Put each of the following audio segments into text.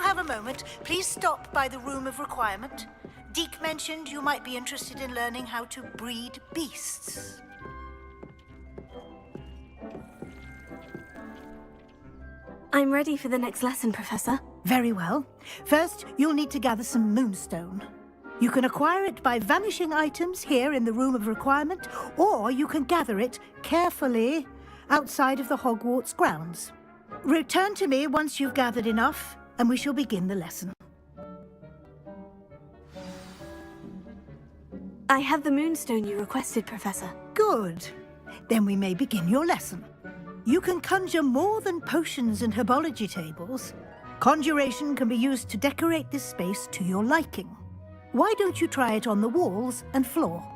have a moment, please stop by the Room of Requirement. Deke mentioned you might be interested in learning how to breed beasts. I'm ready for the next lesson, Professor. Very well. First, you'll need to gather some moonstone. You can acquire it by vanishing items here in the Room of Requirement, or you can gather it carefully outside of the Hogwarts grounds. Return to me once you've gathered enough, and we shall begin the lesson. I have the moonstone you requested, Professor. Good. Then we may begin your lesson. You can conjure more than potions and herbology tables. Conjuration can be used to decorate this space to your liking. Why don't you try it on the walls and floor?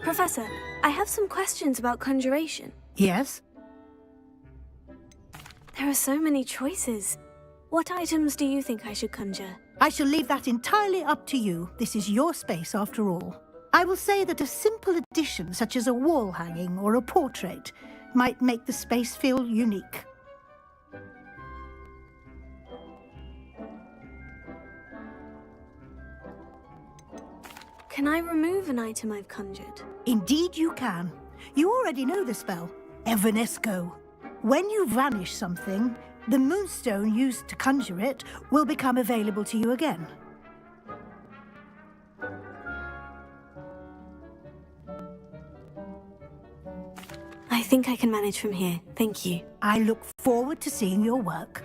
Professor, I have some questions about conjuration. Yes? There are so many choices. What items do you think I should conjure? I shall leave that entirely up to you. This is your space after all. I will say that a simple addition such as a wall hanging or a portrait might make the space feel unique. Can I remove an item I've conjured? Indeed you can. You already know the spell, Evanesco. When you vanish something, the moonstone used to conjure it will become available to you again. I think I can manage from here, thank you. I look forward to seeing your work.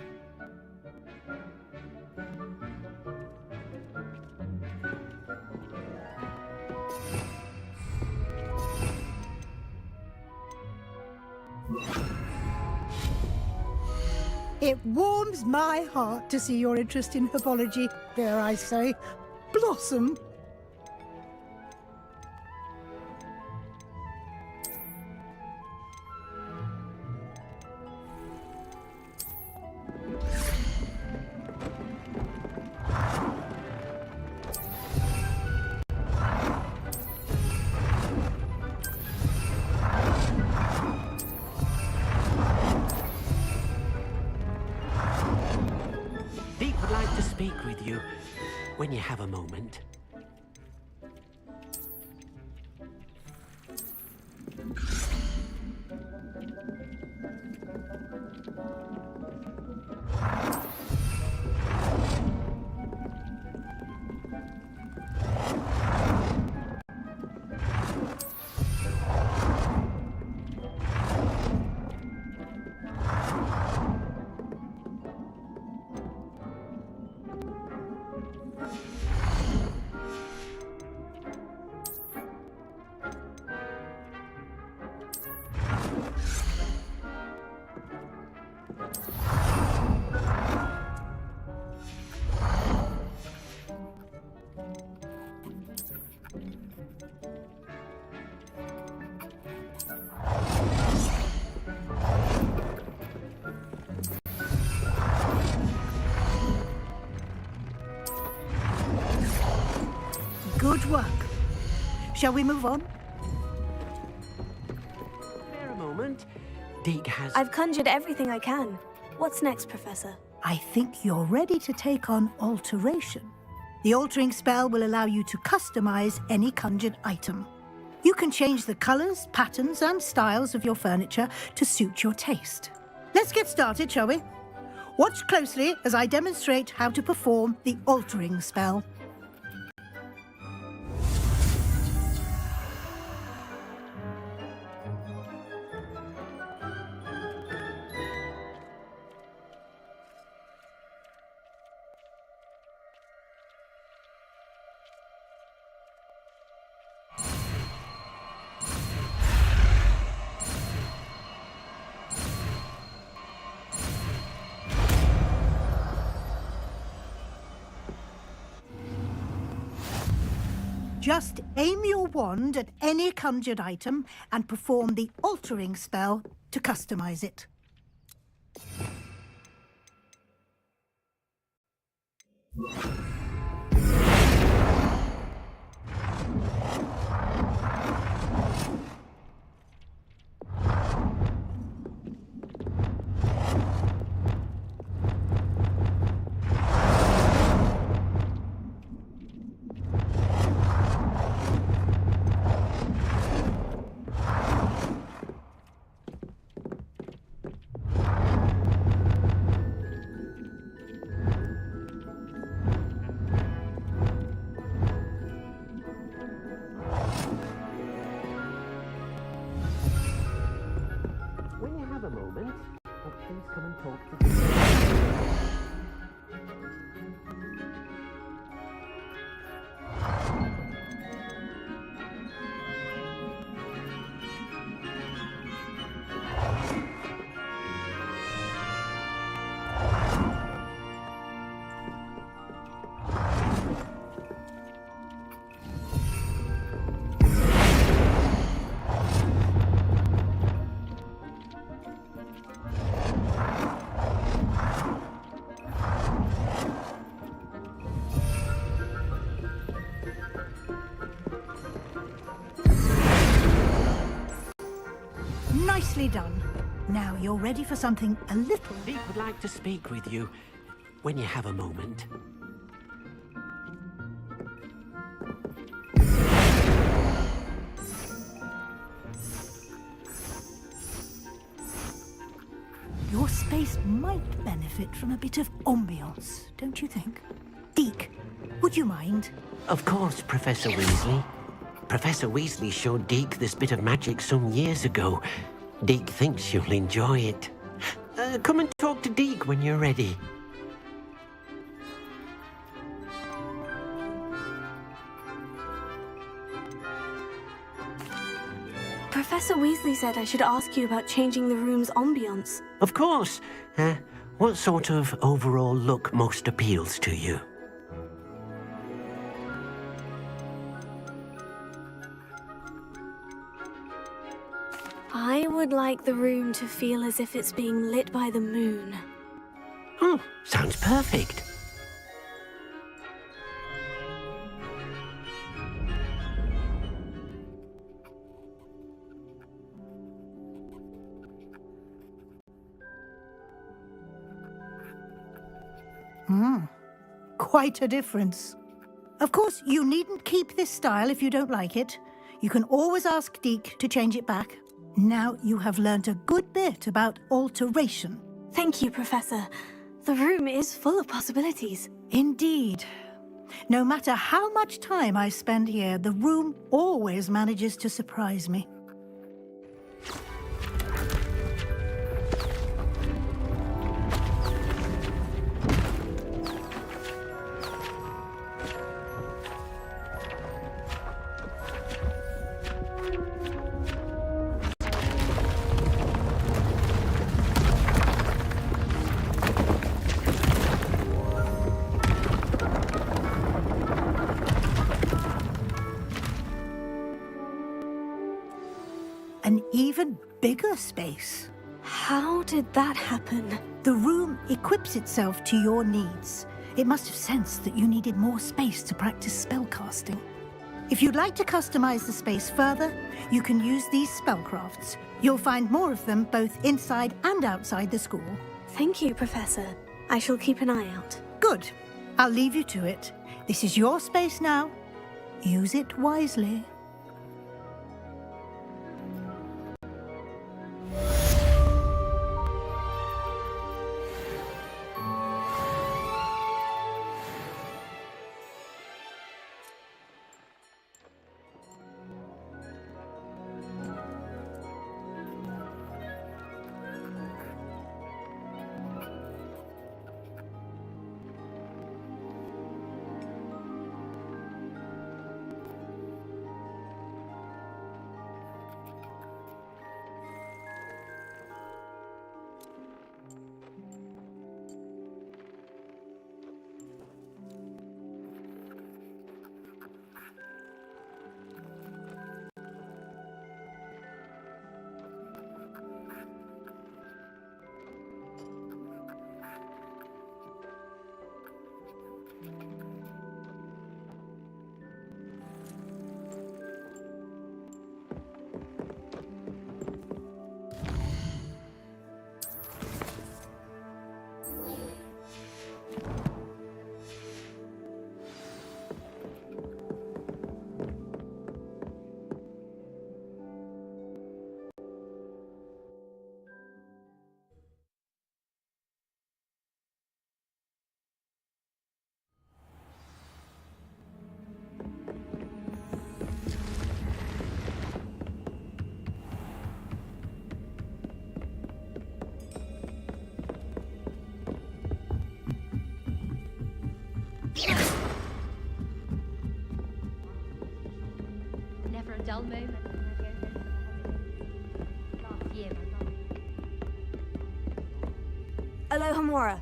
It warms my heart to see your interest in herbology, dare I say, blossom. Deke would like to speak with you when you have a moment. Good work. Shall we move on? Spare a moment. Deke has... I've conjured everything I can. What's next, Professor? I think you're ready to take on alteration. The altering spell will allow you to customize any conjured item. You can change the colors, patterns, and styles of your furniture to suit your taste. Let's get started, shall we? Watch closely as I demonstrate how to perform the altering spell. Just aim your wand at any conjured item and perform the altering spell to customize it. When you have a moment, please come and talk to me. Nicely done. Now you're ready for something a little... Deek would like to speak with you when you have a moment. Your space might benefit from a bit of ambiance, don't you think? Deek, would you mind? Of course, Professor Weasley. Professor Weasley showed Deek this bit of magic some years ago. Deek thinks you'll enjoy it. Come and talk to Deek when you're ready. Professor Weasley said I should ask you about changing the room's ambiance. Of course. What sort of overall look most appeals to you? I would like the room to feel as if it's being lit by the moon. Oh, sounds perfect. Quite a difference. Of course, you needn't keep this style if you don't like it. You can always ask Deek to change it back. Now you have learnt a good bit about alteration. Thank you, Professor. The room is full of possibilities. Indeed. No matter how much time I spend here, the room always manages to surprise me. An even bigger space. How did that happen? The room equips itself to your needs. It must have sensed that you needed more space to practice spellcasting. If you'd like to customize the space further, you can use these spellcrafts. You'll find more of them both inside and outside the school. Thank you, Professor. I shall keep an eye out. Good. I'll leave you to it. This is your space now. Use it wisely. dull moment when I go home for holiday. Last year, my mum. Alohomora.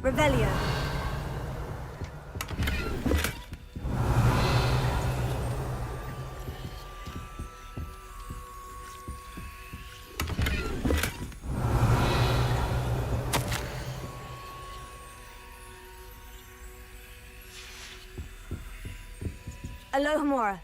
Revelio. Alohomora.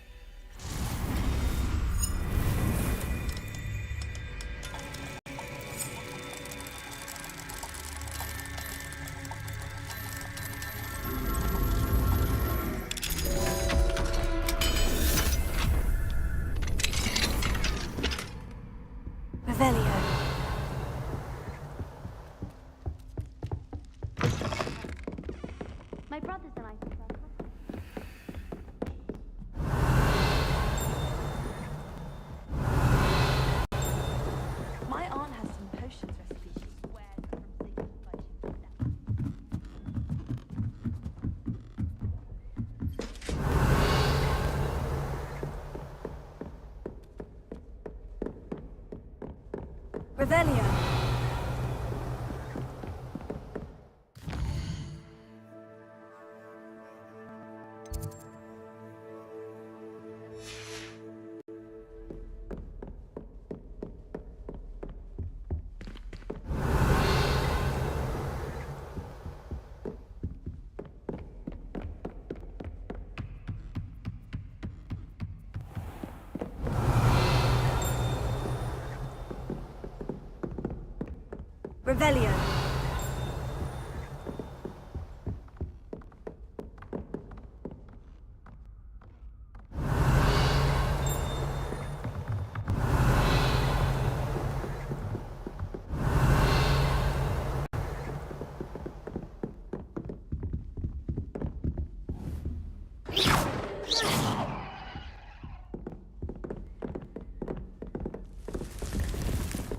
Revelio. My brothers and I prefer coffee. My aunt has some potions recipes she swears are from Sigmund Potions herself. Revelio. Revelio.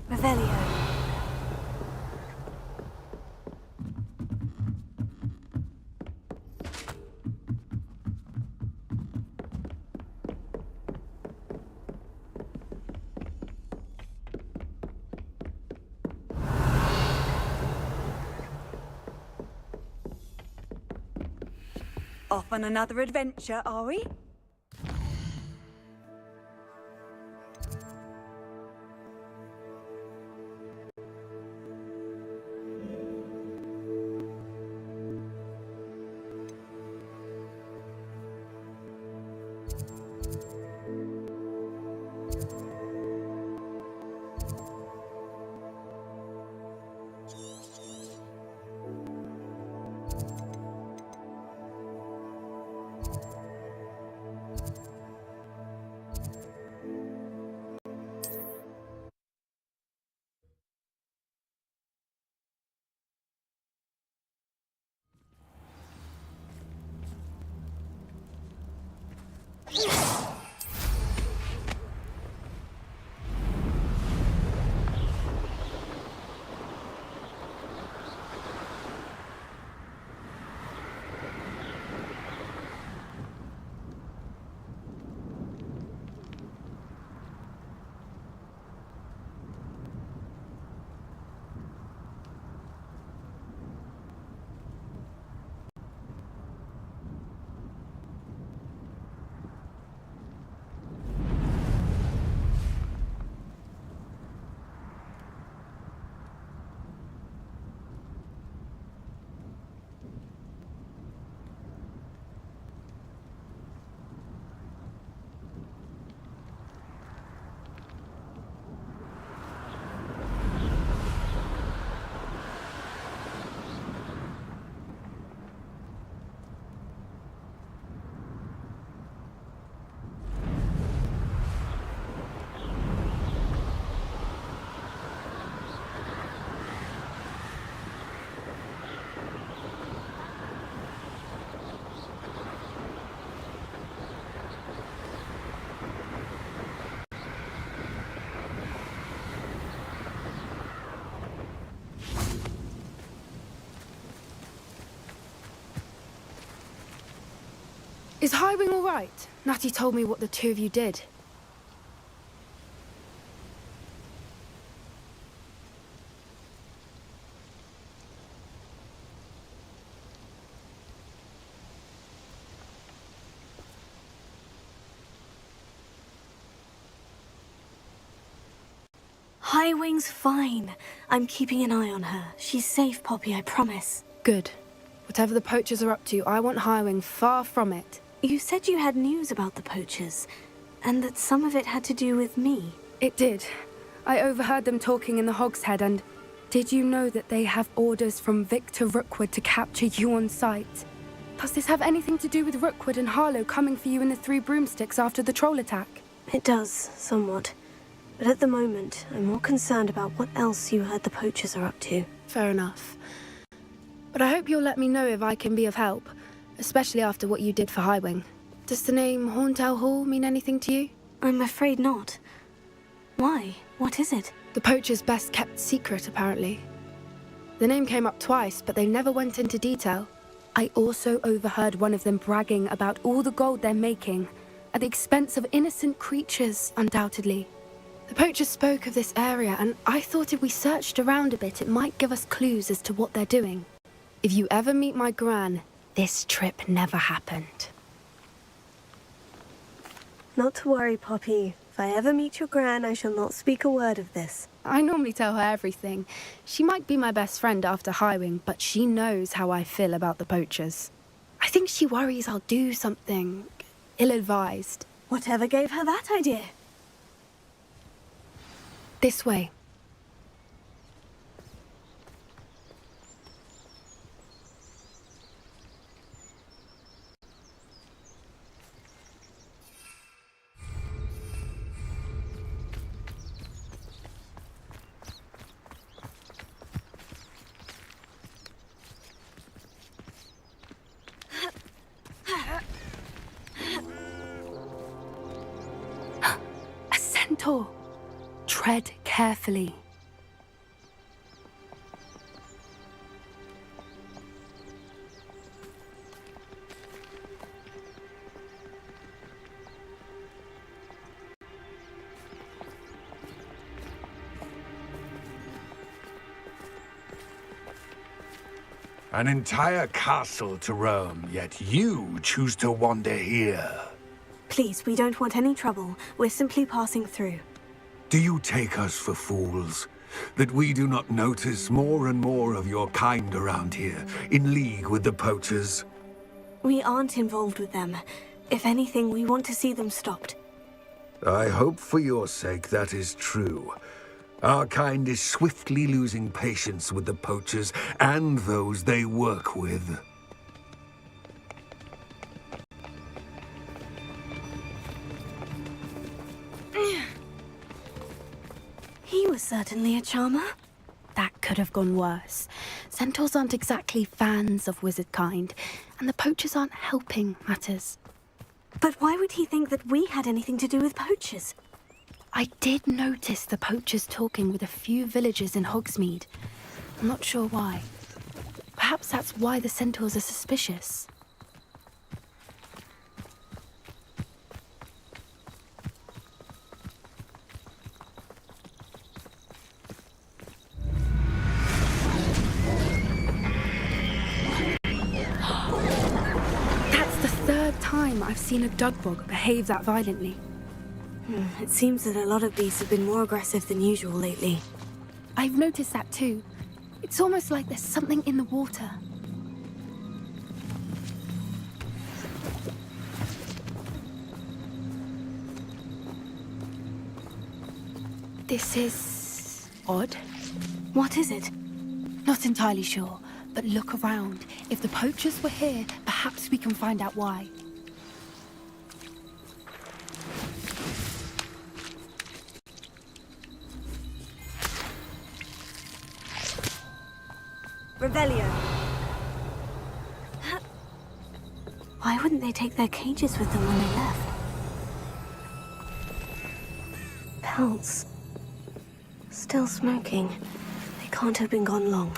Revelio. Off on another adventure, are we? Is Highwing all right? Natty told me what the two of you did. Highwing's fine. I'm keeping an eye on her. She's safe, Poppy, I promise. Good. Whatever the poachers are up to, I want Highwing far from it. You said you had news about the poachers, and that some of it had to do with me. It did. I overheard them talking in the Hogshead, and did you know that they have orders from Victor Rookwood to capture you on sight? Does this have anything to do with Rookwood and Harlow coming for you in the Three Broomsticks after the troll attack? It does, somewhat. But at the moment, I'm more concerned about what else you heard the poachers are up to. Fair enough. But I hope you'll let me know if I can be of help, especially after what you did for Highwing. Does the name Horntail Hall mean anything to you? I'm afraid not. Why? What is it? The poachers' best kept secret, apparently. The name came up twice, but they never went into detail. I also overheard one of them bragging about all the gold they're making, at the expense of innocent creatures, undoubtedly. The poachers spoke of this area, and I thought if we searched around a bit, it might give us clues as to what they're doing. If you ever meet my Gran, this trip never happened. Not to worry, Poppy. If I ever meet your Gran, I shall not speak a word of this. I normally tell her everything. She might be my best friend after Highwing, but she knows how I feel about the poachers. I think she worries I'll do something ill-advised. Whatever gave her that idea? This way. A centaur. Tread carefully. An entire castle to roam, yet you choose to wander here. Please, we don't want any trouble. We're simply passing through. Do you take us for fools? That we do not notice more and more of your kind around here, in league with the poachers? We aren't involved with them. If anything, we want to see them stopped. I hope for your sake that is true. Our kind is swiftly losing patience with the poachers and those they work with. He was certainly a charmer. That could have gone worse. Centaurs aren't exactly fans of wizard kind, and the poachers aren't helping matters. But why would he think that we had anything to do with poachers? I did notice the poachers talking with a few villagers in Hogsmeade. I'm not sure why. Perhaps that's why the centaurs are suspicious. That's the third time I've seen a dugbog behave that violently. It seems that a lot of beasts have been more aggressive than usual lately. I've noticed that too. It's almost like there's something in the water. This is odd. What is it? Not entirely sure, but look around. If the poachers were here, perhaps we can find out why. Revelio. Why wouldn't they take their cages with them when they left? Pelts. Still smoking. They can't have been gone long.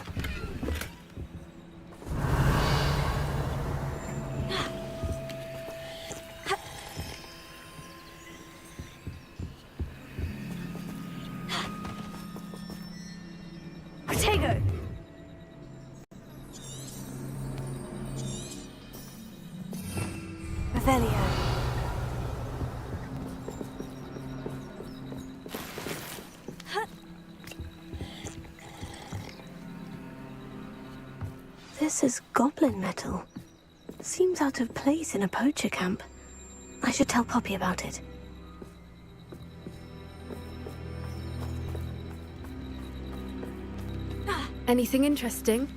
This is goblin metal. Seems out of place in a poacher camp. I should tell Poppy about it. Anything interesting?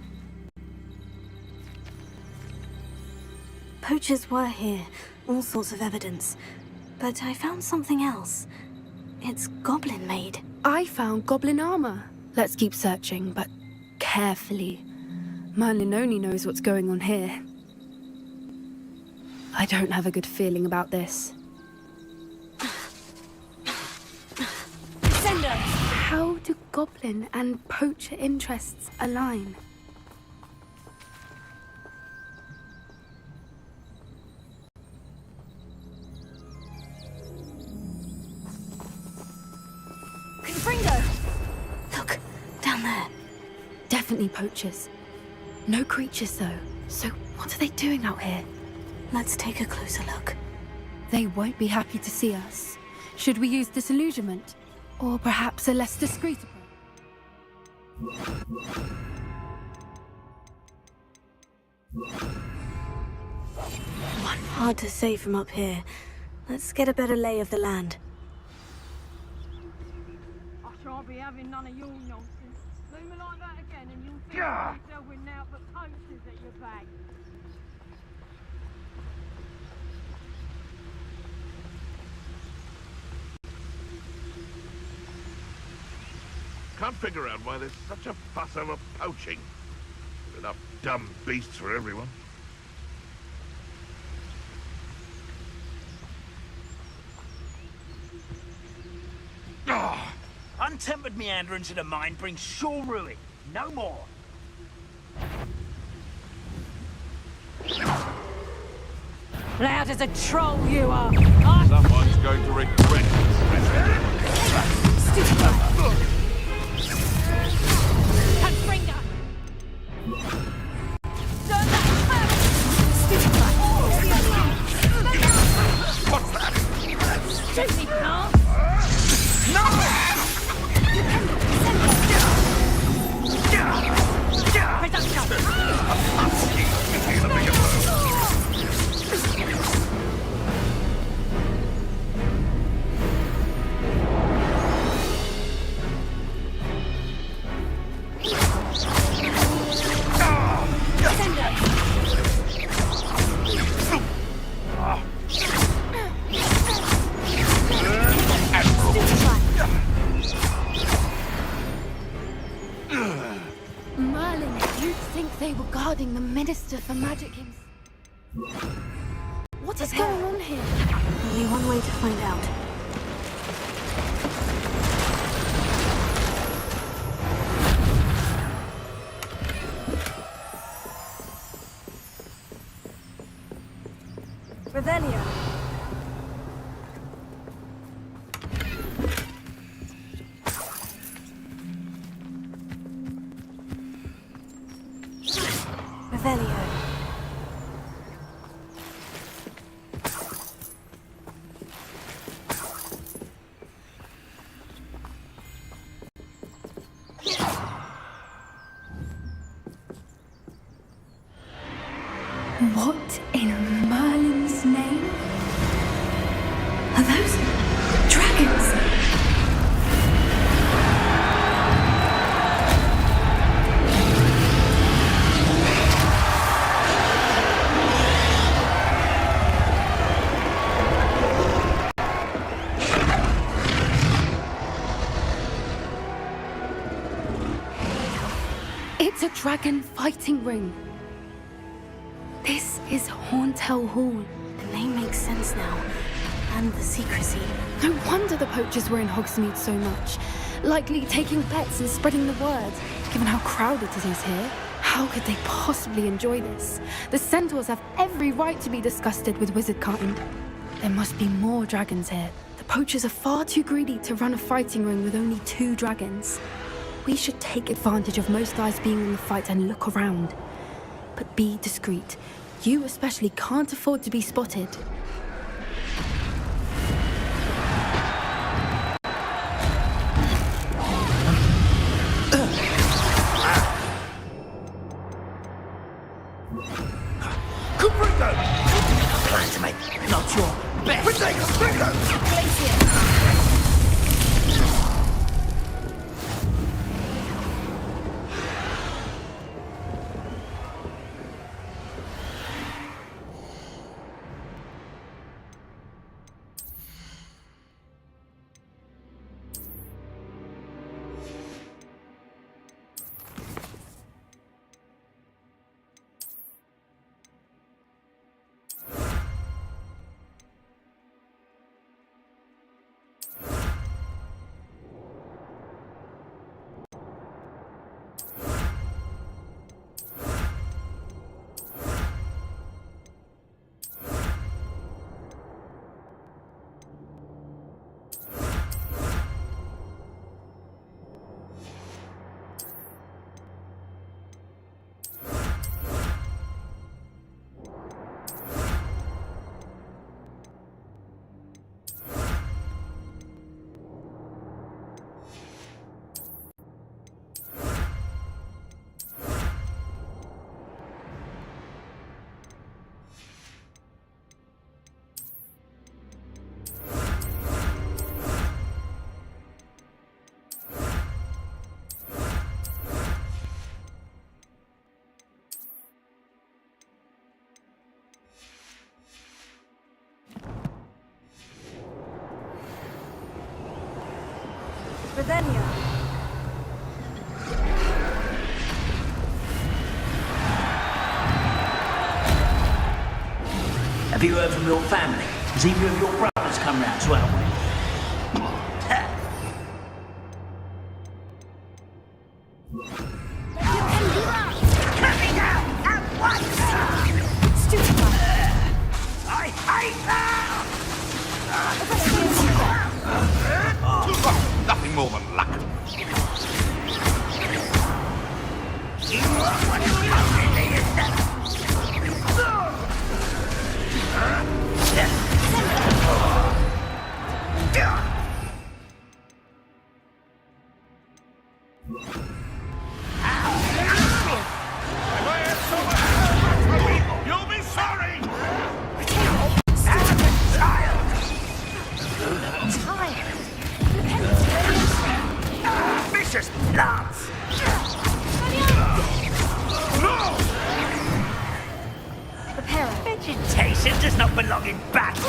Poachers were here, all sorts of evidence. But I found something else. It's goblin-made. I found goblin armor. Let's keep searching, but carefully. Merlin only knows what's going on here. I don't have a good feeling about this. Sender! How do goblin and poacher interests align? Look, down there. Definitely poachers. No creatures, though. So what are they doing out here? Let's take a closer look. They won't be happy to see us. Should we use disillusionment? Or perhaps a less discreet approach? Hard to say from up here. Let's get a better lay of the land. I shan't be having none of your nonsense. Leave me like that again and you'll think yourself with now but poachers at your back. Can't figure out why there's such a fuss over poaching. There's enough dumb beasts for everyone. Untempered meanderance in a mine brings sure ruin. No more. Loud as a troll you are! Someone's going to regret this. Confringo! What's that? Stupid pal! Merlin, you'd think they were guarding the Minister for Magic himself. What is going on here? Only one way to find out. Revelio. Revelio. What in Merlin's name? Are those dragons? It's a dragon fighting ring. This is Hauntel Hall. The name makes sense now. And the secrecy. No wonder the poachers were in Hogsmeade so much. Likely taking bets and spreading the word, given how crowded it is here. How could they possibly enjoy this? The centaurs have every right to be disgusted with wizard kind. There must be more dragons here. The poachers are far too greedy to run a fighting ring with only 2 dragons. We should take advantage of most eyes being in the fight and look around. But be discreet. You especially can't afford to be spotted. Ravenia. Have you heard from your family? Has either of your brothers come round to help me? Nothing more than luck. You'll be sorry! Vicious bloods! Vegetation does not belong in battle.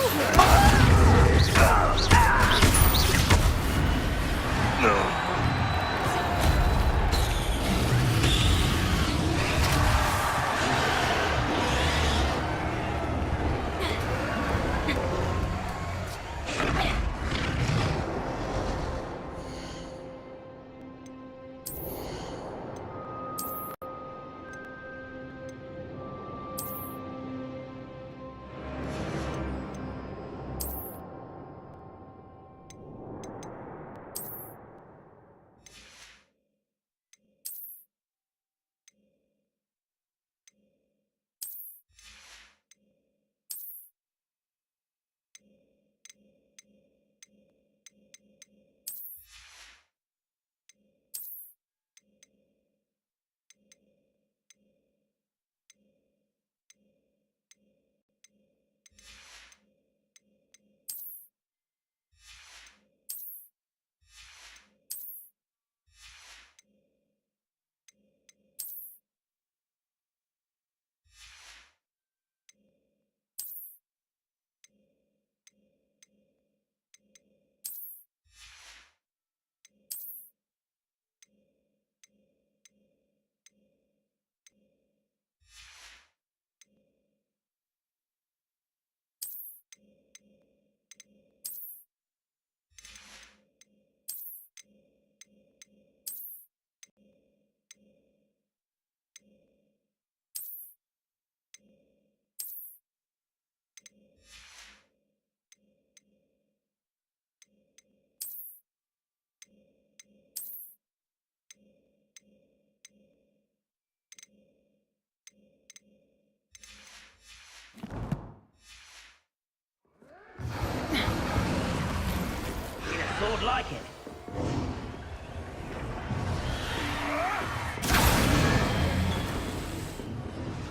Lord like it.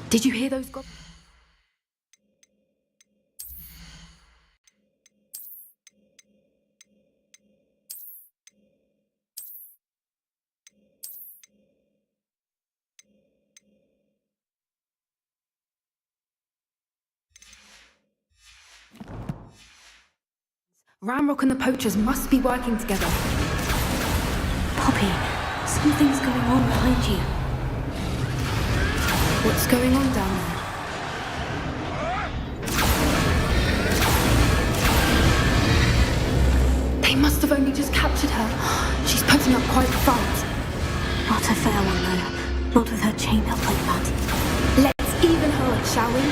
Did you hear those goblins? Ramrock and the poachers must be working together. Poppy, something's going on behind you. What's going on down there? They must have only just captured her. She's putting up quite the fight. Not a fair one, though. Not with her chained up like that. Let's even her, shall we?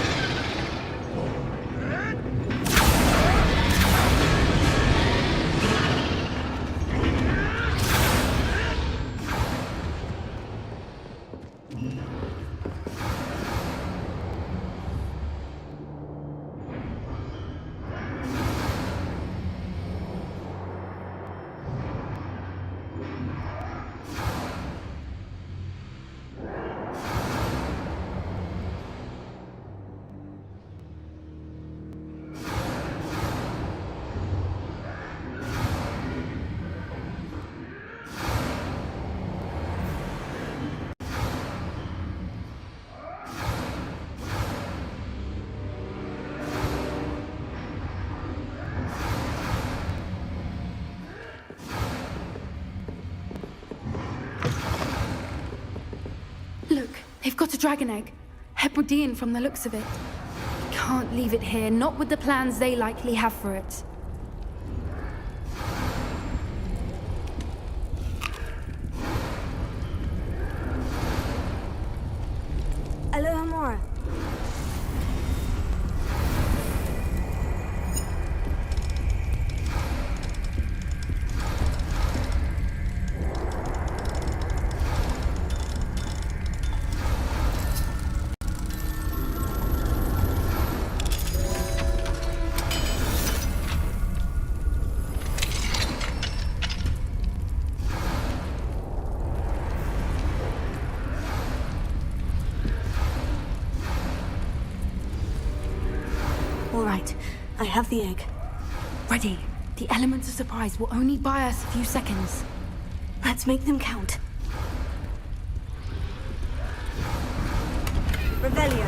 Look, they've got a dragon egg. Hebridean from the looks of it. Can't leave it here, not with the plans they likely have for it. Alohomora. All right, I have the egg. Ready. The elements of surprise will only buy us a few seconds. Let's make them count. Revelio.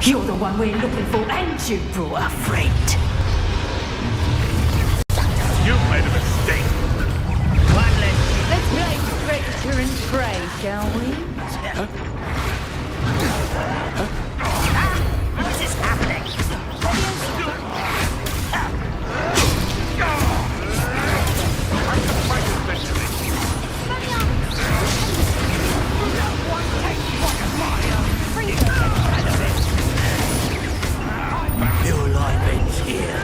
You're the one we're looking for, and you brought a friend. You've made a mistake. One less. Let's play predator and prey, shall we? What is happening? Your life ends here.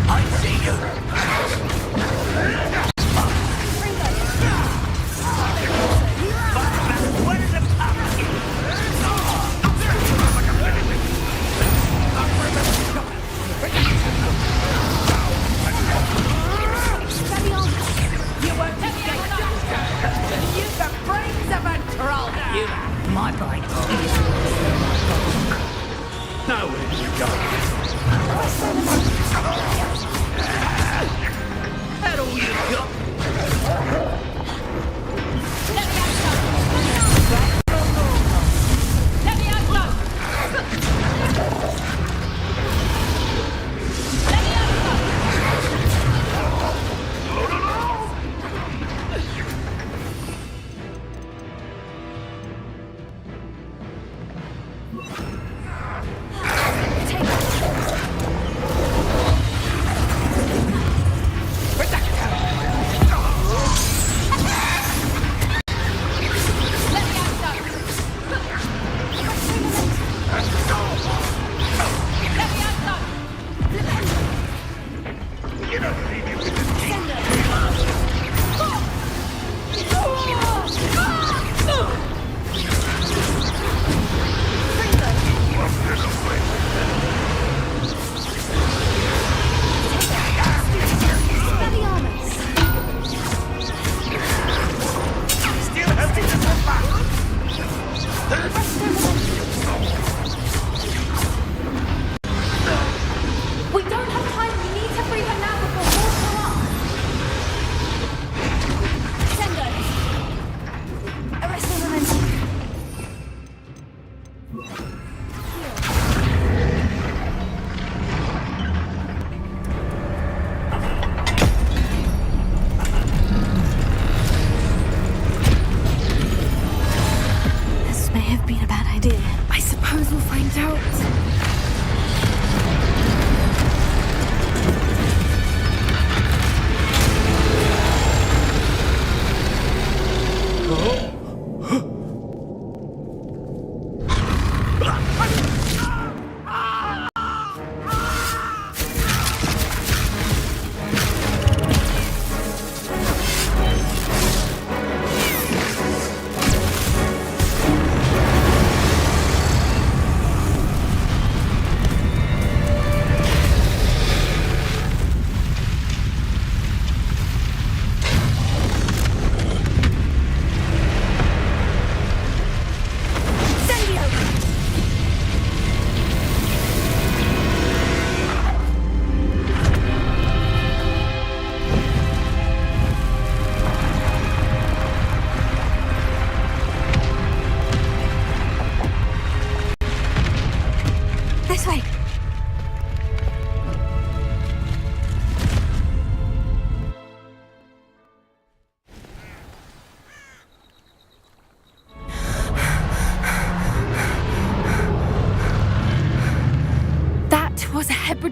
I see you. Where is the pumpkin? That all you got?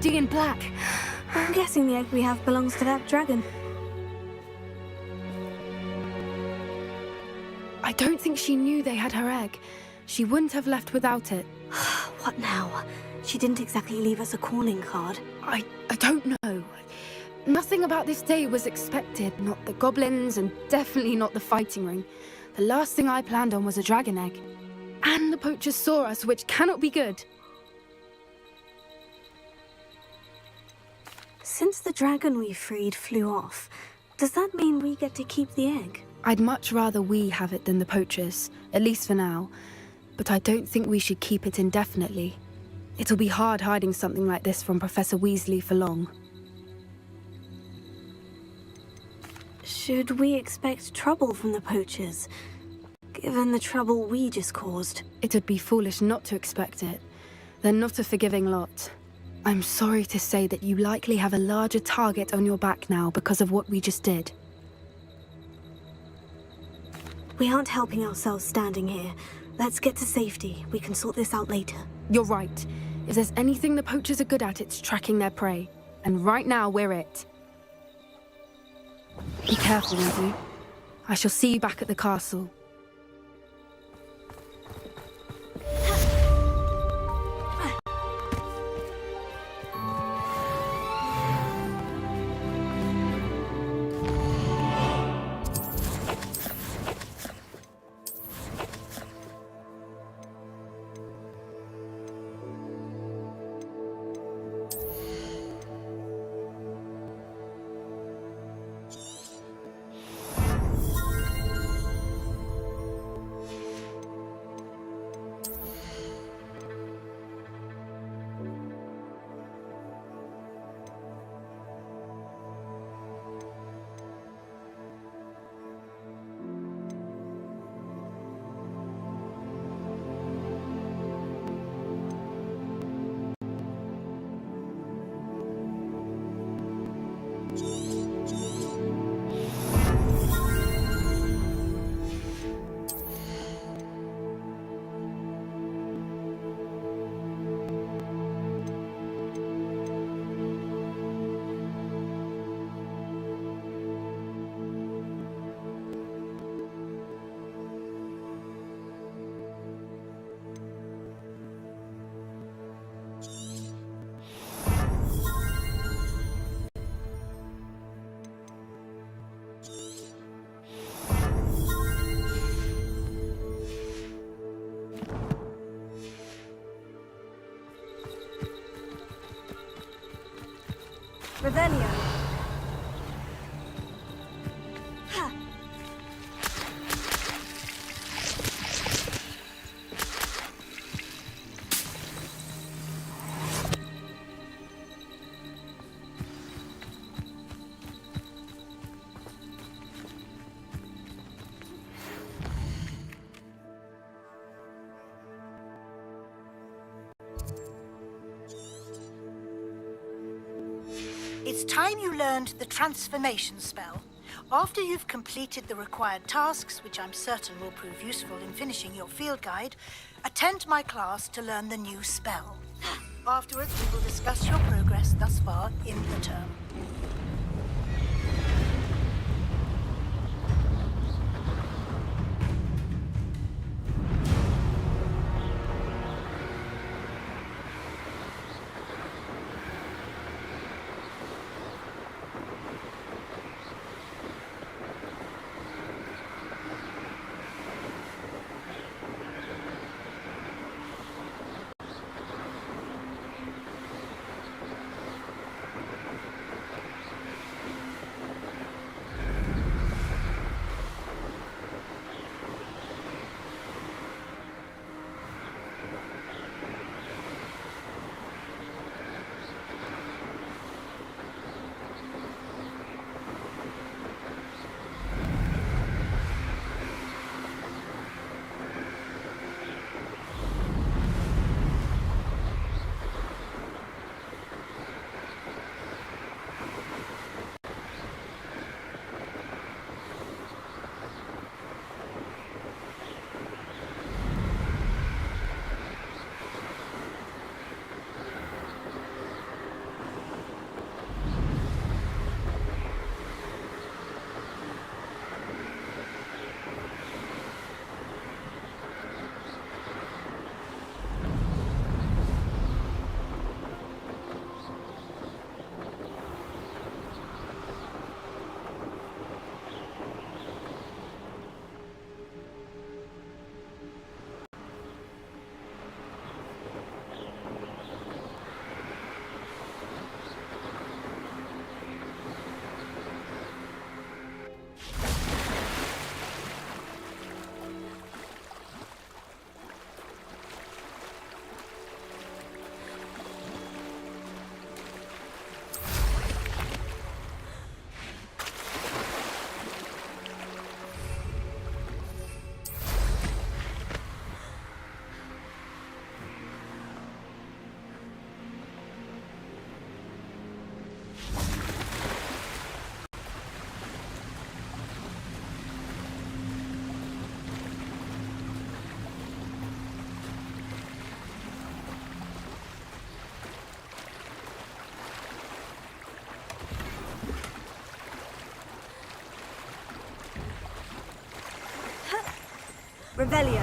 In black. I'm guessing the egg we have belongs to that dragon. I don't think she knew they had her egg. She wouldn't have left without it. What now? She didn't exactly leave us a calling card. I don't know. Nothing about this day was expected. Not the goblins, and definitely not the fighting ring. The last thing I planned on was a dragon egg. And the poachers saw us, which cannot be good. Since the dragon we freed flew off, does that mean we get to keep the egg? I'd much rather we have it than the poachers, at least for now. But I don't think we should keep it indefinitely. It'll be hard hiding something like this from Professor Weasley for long. Should we expect trouble from the poachers, given the trouble we just caused? It'd be foolish not to expect it. They're not a forgiving lot. I'm sorry to say that you likely have a larger target on your back now because of what we just did. We aren't helping ourselves standing here. Let's get to safety. We can sort this out later. You're right. If there's anything the poachers are good at, it's tracking their prey. And right now, we're it. Be careful, Weasley. I shall see you back at the castle. Revelio. It's time you learned the transformation spell. After you've completed the required tasks, which I'm certain will prove useful in finishing your field guide, attend my class to learn the new spell. Afterwards, we will discuss your progress thus far in the term. Revelio.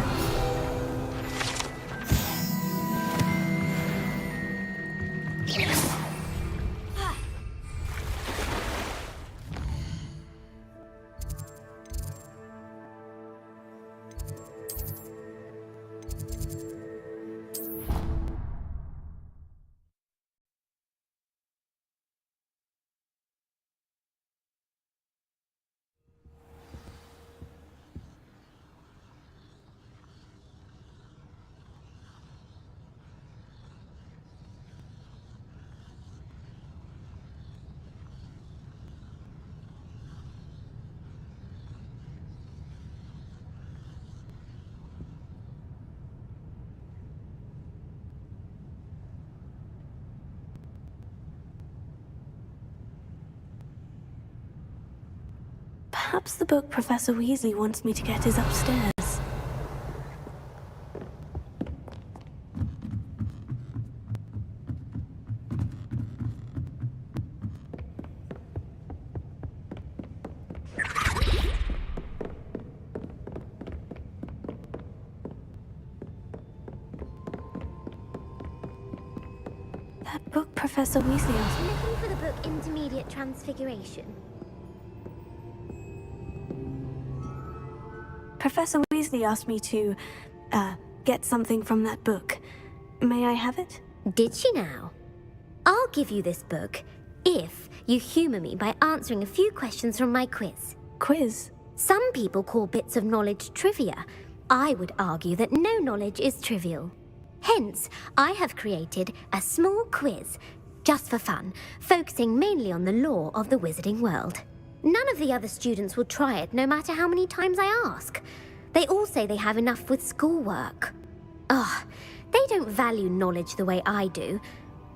Perhaps the book Professor Weasley wants me to get is upstairs. That book Professor Weasley asked me. Looking for the book Intermediate Transfiguration. Professor Weasley asked me to, get something from that book. May I have it? Did she now? I'll give you this book if you humour me by answering a few questions from my quiz. Quiz? Some people call bits of knowledge trivia. I would argue that no knowledge is trivial. Hence, I have created a small quiz, just for fun, focusing mainly on the lore of the wizarding world. None of the other students will try it, no matter how many times I ask. They all say they have enough with schoolwork. Ugh, they don't value knowledge the way I do.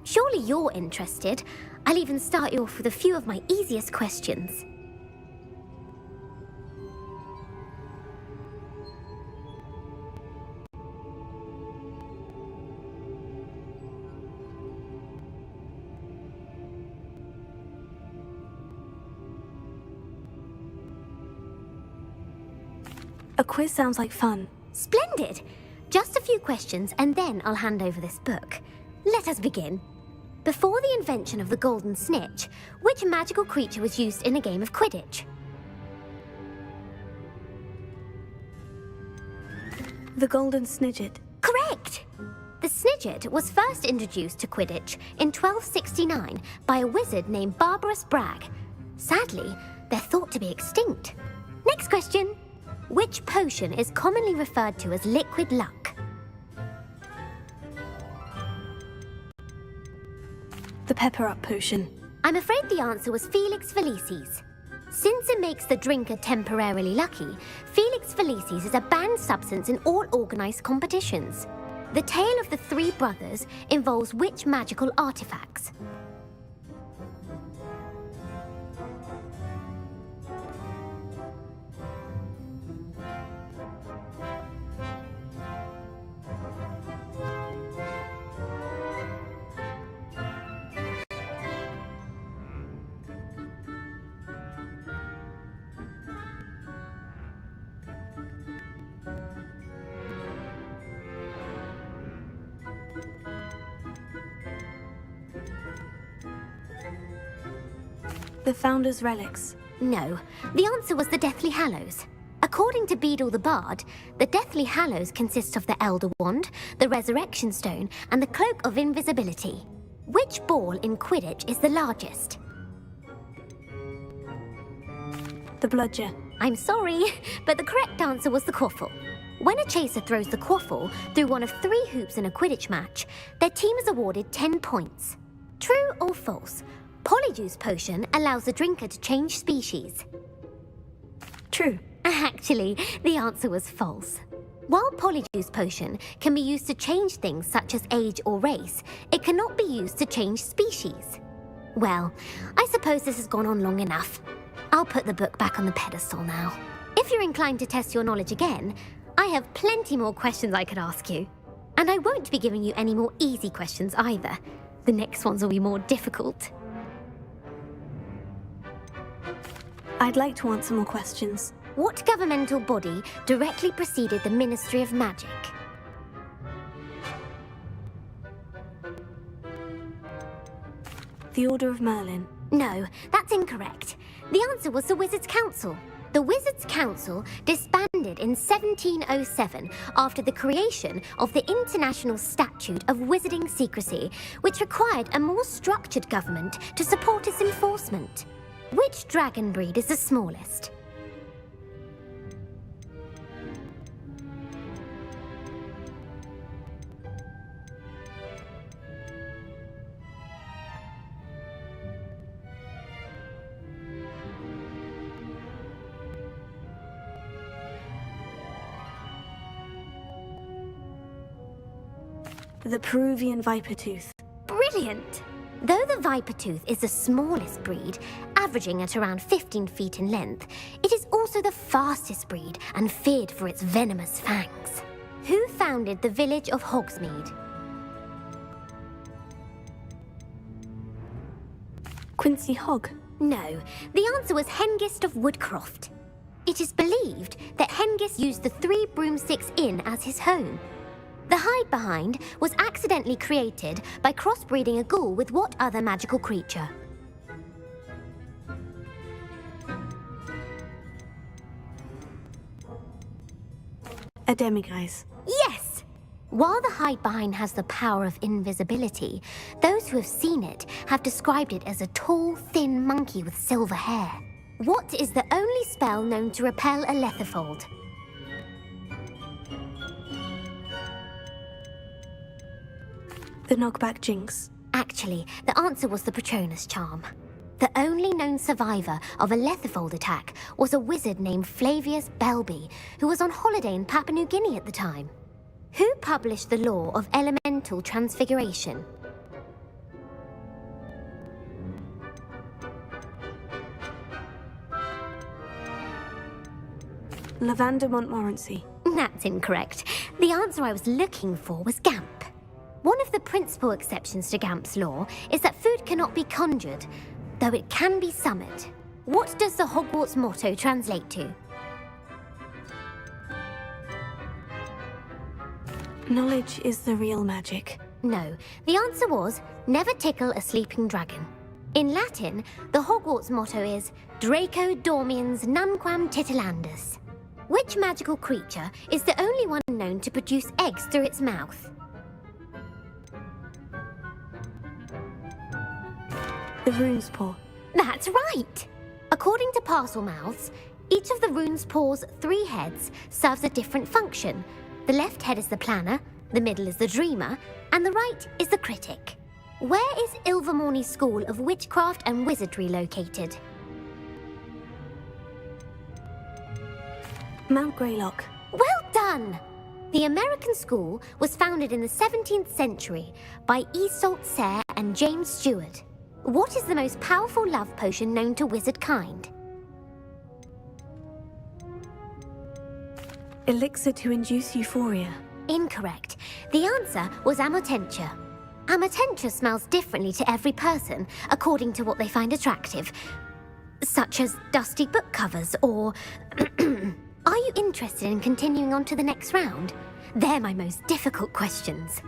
Surely you're interested. I'll even start you off with a few of my easiest questions. A quiz sounds like fun. Splendid! Just a few questions and then I'll hand over this book. Let us begin. Before the invention of the golden snitch, which magical creature was used in a game of Quidditch? The golden snidget. Correct! The snidget was first introduced to Quidditch in 1269 by a wizard named Barbarous Bragg. Sadly, they're thought to be extinct. Next question. Which potion is commonly referred to as liquid luck? The pepper-up potion. I'm afraid the answer was Felix Felicis. Since it makes the drinker temporarily lucky, Felix Felicis is a banned substance in all organised competitions. The tale of the three brothers involves which magical artifacts? The Founder's Relics. No, the answer was the Deathly Hallows. According to Beadle the Bard, the Deathly Hallows consist of the Elder Wand, the Resurrection Stone, and the Cloak of Invisibility. Which ball in Quidditch is the largest? The Bludger. I'm sorry, but the correct answer was the Quaffle. When a chaser throws the Quaffle through one of 3 hoops in a Quidditch match, their team is awarded 10 points. True or false? Polyjuice potion allows the drinker to change species. True. Actually, the answer was false. While Polyjuice potion can be used to change things such as age or race, it cannot be used to change species. Well, I suppose this has gone on long enough. I'll put the book back on the pedestal now. If you're inclined to test your knowledge again, I have plenty more questions I could ask you. And I won't be giving you any more easy questions either. The next ones will be more difficult. I'd like to answer more questions. What governmental body directly preceded the Ministry of Magic? The Order of Merlin. No, that's incorrect. The answer was the Wizards' Council. The Wizards' Council disbanded in 1707 after the creation of the International Statute of Wizarding Secrecy, which required a more structured government to support its enforcement. Which dragon breed is the smallest? The Peruvian Viper Tooth. Brilliant! Though the Viper Tooth is the smallest breed, averaging at around 15 feet in length, it is also the fastest breed and feared for its venomous fangs. Who founded the village of Hogsmeade? Quincy Hogg. No, the answer was Hengist of Woodcroft. It is believed that Hengist used the 3 Broomsticks Inn as his home. The hide behind was accidentally created by crossbreeding a ghoul with what other magical creature? A demiguise. Yes! While the hide behind has the power of invisibility, those who have seen it have described it as a tall, thin monkey with silver hair. What is the only spell known to repel a lethifold? The knockback jinx. Actually, the answer was the Patronus charm. The only known survivor of a lethifold attack was a wizard named Flavius Belby, who was on holiday in Papua New Guinea at the time. Who published the law of elemental transfiguration? Lavender Montmorency. That's incorrect. The answer I was looking for was Gamp. One of the principal exceptions to Gamp's law is that food cannot be conjured, though it can be summoned. What does the Hogwarts motto translate to? Knowledge is the real magic. No, the answer was, never tickle a sleeping dragon. In Latin, the Hogwarts motto is Draco dormiens nunquam titilandus. Which magical creature is the only one known to produce eggs through its mouth? The rune's paw. That's right! According to Parselmouths, each of the rune's paw's 3 heads serves a different function. The left head is the planner, the middle is the dreamer, and the right is the critic. Where is Ilvermorny's School of Witchcraft and Wizardry located? Mount Greylock. Well done! The American school was founded in the 17th century by Iseult Sayre and James Stewart. What is the most powerful love potion known to wizard kind? Elixir to induce euphoria. Incorrect. The answer was Amotentia. Amotentia smells differently to every person, according to what they find attractive, such as dusty book covers or... Are you interested in continuing on to the next round? They're my most difficult questions.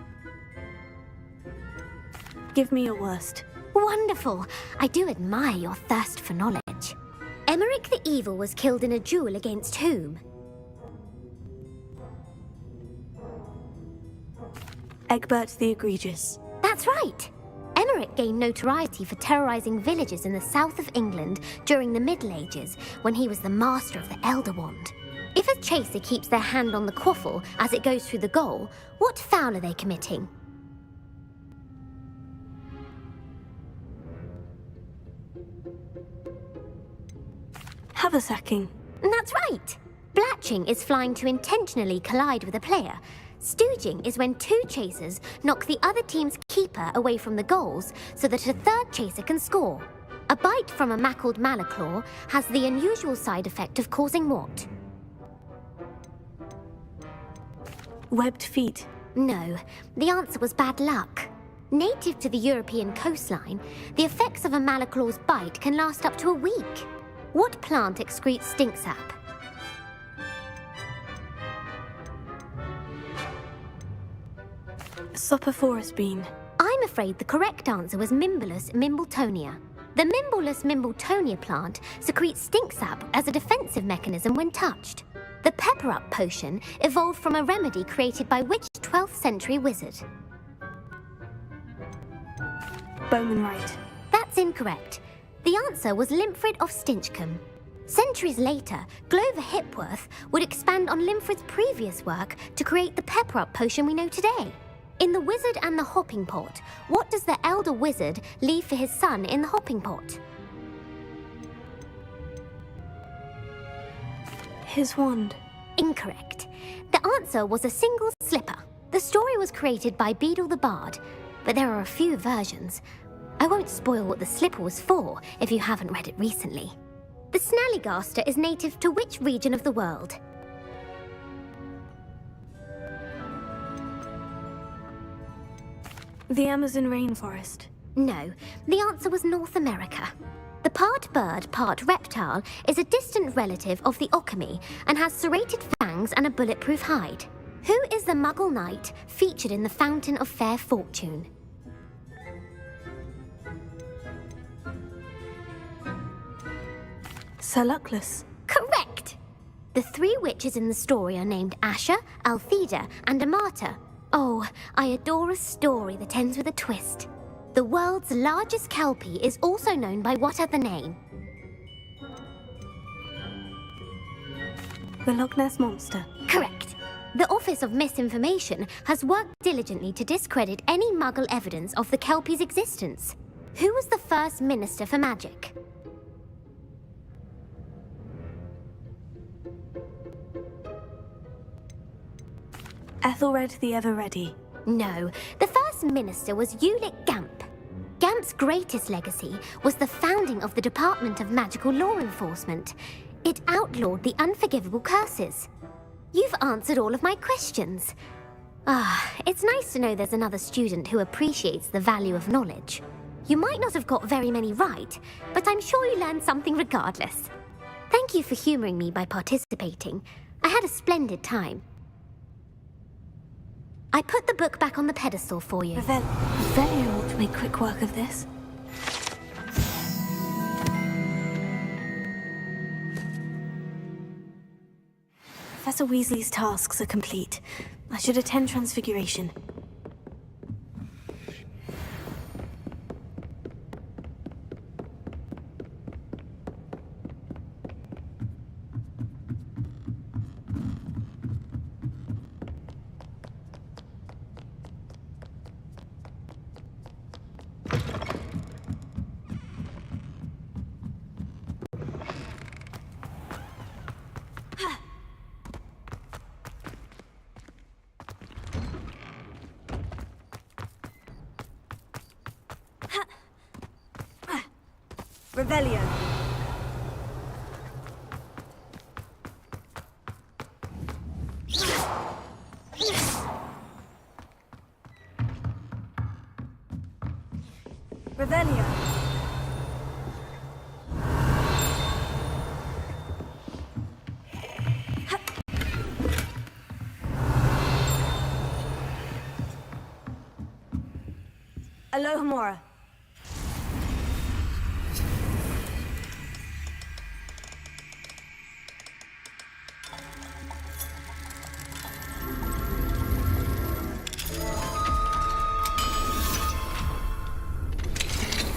Give me your worst. Wonderful. I do admire your thirst for knowledge. Emmerich the Evil was killed in a duel against whom? Egbert the Egregious. That's right. Emmerich gained notoriety for terrorizing villages in the south of England during the Middle Ages, when he was the master of the Elder Wand. If a chaser keeps their hand on the quaffle as it goes through the goal, what foul are they committing? Haversacking. That's right. Blatching is flying to intentionally collide with a player. Stooging is when 2 chasers knock the other team's keeper away from the goals so that a third chaser can score. A bite from a mackled malaclaw has the unusual side effect of causing what? Webbed feet. No, the answer was bad luck. Native to the European coastline, the effects of a malaclaw's bite can last up to a week. What plant excretes stink sap? Sophophorus bean. I'm afraid the correct answer was Mimbulus mimbletonia. The Mimbulus mimbletonia plant secretes stink sap as a defensive mechanism when touched. The pepper-up potion evolved from a remedy created by which 12th century wizard? Bowman Wright. That's incorrect. The answer was Limfrid of Stinchcombe. Centuries later, Glover Hipworth would expand on Limfrid's previous work to create the pepper-up potion we know today. In The Wizard and the Hopping Pot, what does the elder wizard leave for his son in the hopping pot? His wand. Incorrect. The answer was a single slipper. The story was created by Beadle the Bard, but there are a few versions. I won't spoil what the slipper was for if you haven't read it recently. The Snallygaster is native to which region of the world? The Amazon rainforest. No, the answer was North America. The part bird, part reptile is a distant relative of the Occamy and has serrated fangs and a bulletproof hide. Who is the Muggle knight featured in the Fountain of Fair Fortune? Sir Luckless. Correct! The 3 witches in the story are named Asher, Altheda, and Amata. Oh, I adore a story that ends with a twist. The world's largest kelpie is also known by what other name? The Loch Ness Monster. Correct. The Office of Misinformation has worked diligently to discredit any Muggle evidence of the kelpie's existence. Who was the first Minister for Magic? Ethelred the Ever-Ready. No, the first minister was Ulick Gamp. Gamp's greatest legacy was the founding of the Department of Magical Law Enforcement. It outlawed the unforgivable curses. You've answered all of my questions. It's nice to know there's another student who appreciates the value of knowledge. You might not have got very many right, but I'm sure you learned something regardless. Thank you for humoring me by participating. I had a splendid time. I put the book back on the pedestal for you. Revelio ought to make quick work of this. Professor Weasley's tasks are complete. I should attend Transfiguration. Revelio. Revelio. Alohomora.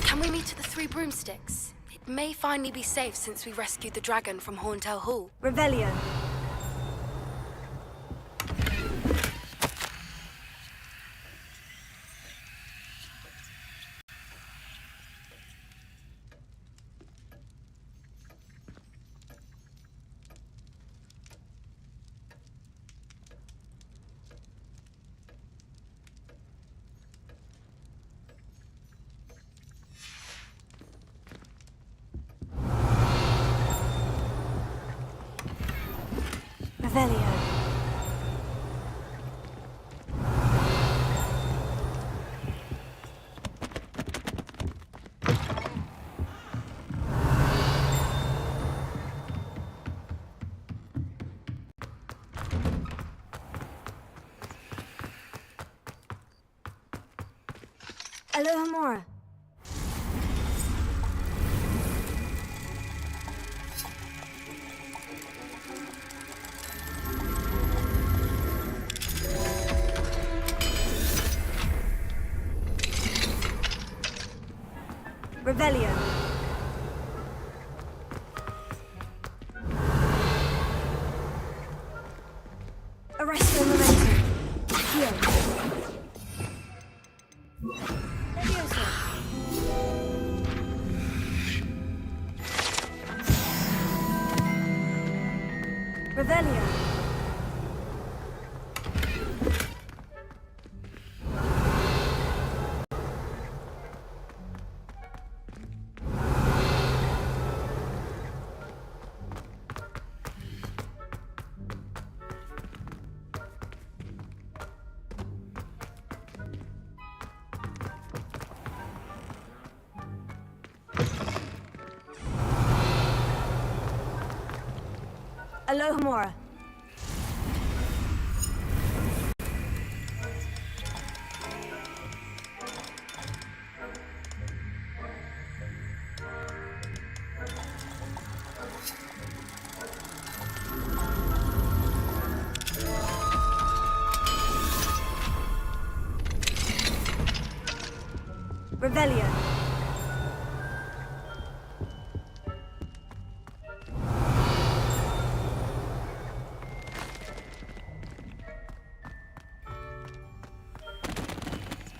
Can we meet at the Three Broomsticks? It may finally be safe since we rescued the dragon from Horntail Hall. Revelio. Revelio. Alohomora. Revelio. Arresto momentum. Here. Levioso. Revelio. Alohomora. Revelio.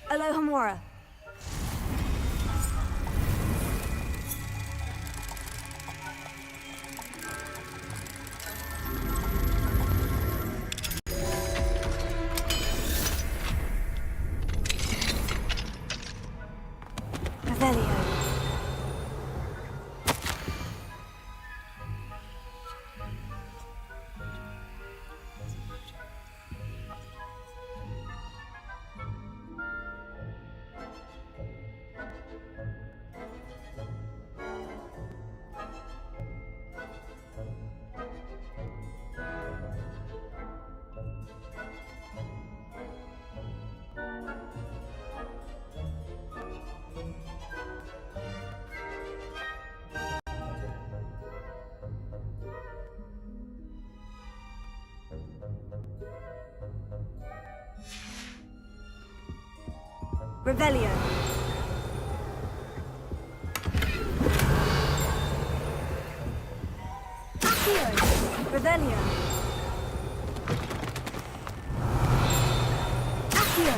Alohomora. Revelio. Revelio. Accio. Revelio. Accio.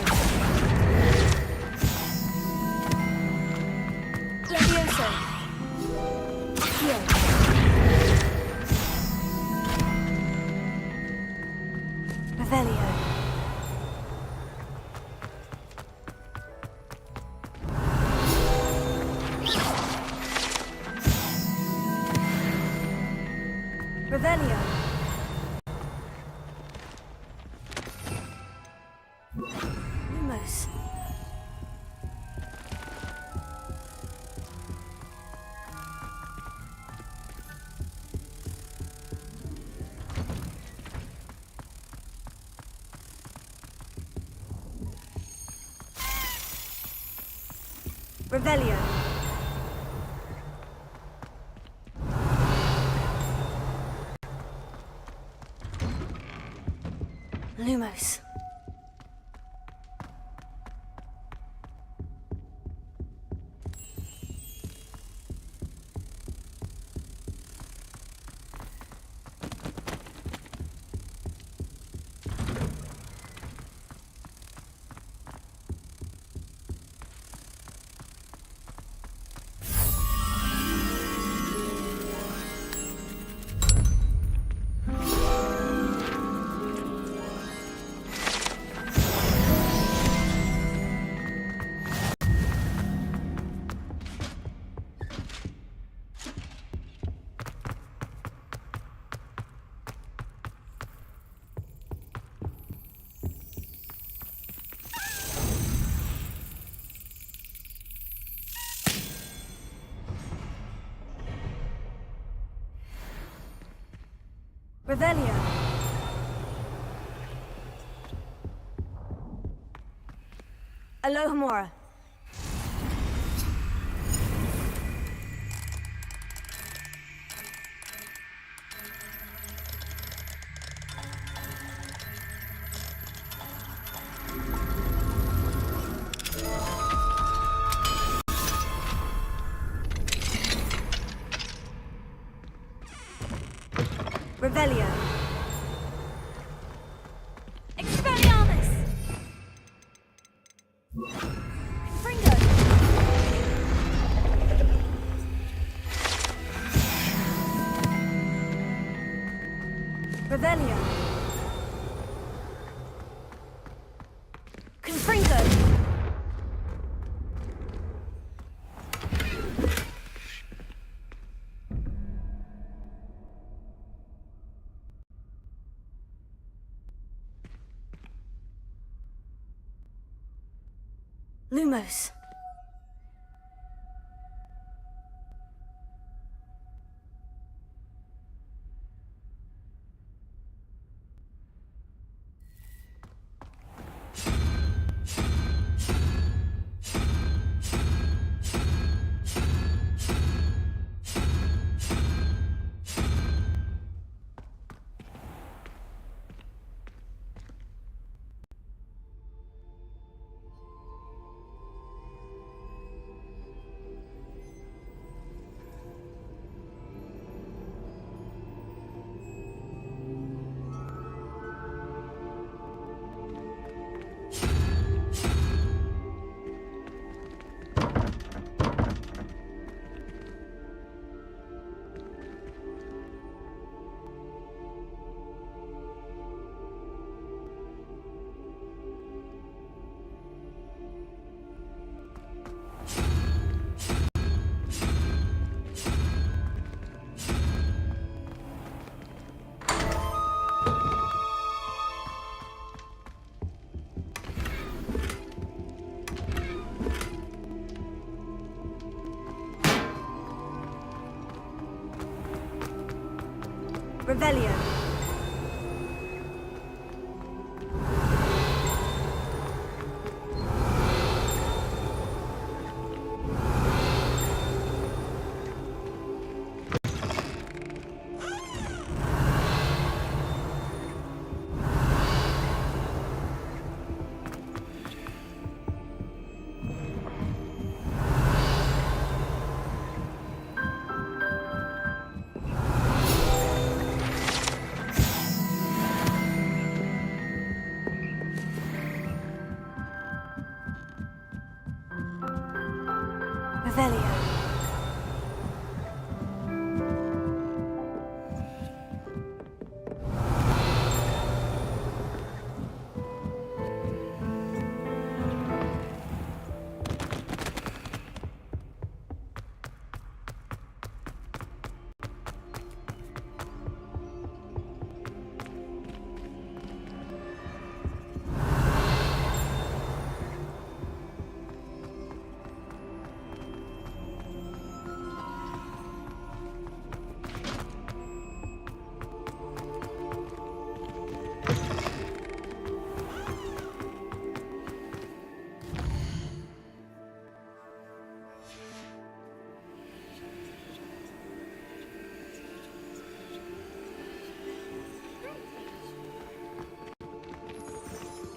Levioso. Accio. Revelio. Revelio. Lumos. Revelio. Lumos. Revelio. Alohomora. Revelio. Expelliarmus! Fringo! Revelio. Confringo! Lumos. Revelio. Revelio.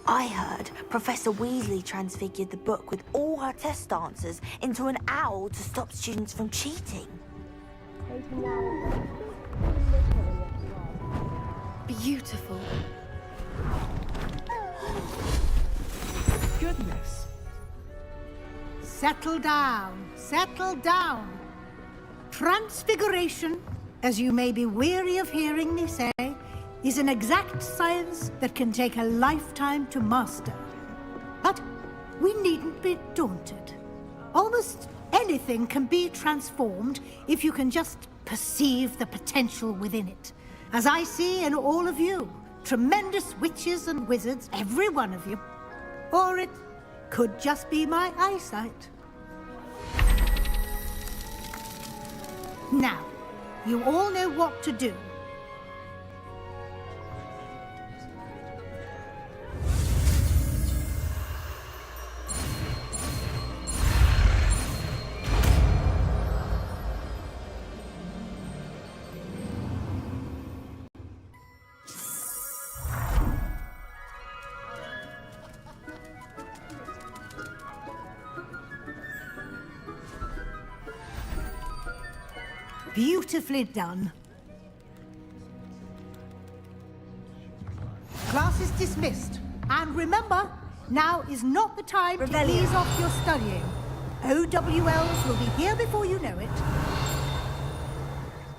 I heard Professor Weasley transfigured the book with all her test answers into an owl to stop students from cheating. Beautiful. Goodness. Settle down. Settle down. Transfiguration, as you may be weary of hearing me say, is an exact science that can take a lifetime to master. But we needn't be daunted. Almost anything can be transformed if you can just perceive the potential within it. As I see in all of you, tremendous witches and wizards, every one of you. Or it could just be my eyesight. Now, you all know what to do. Beautifully done. Class is dismissed. And remember, now is not the time to ease off your studying. OWLs will be here before you know it.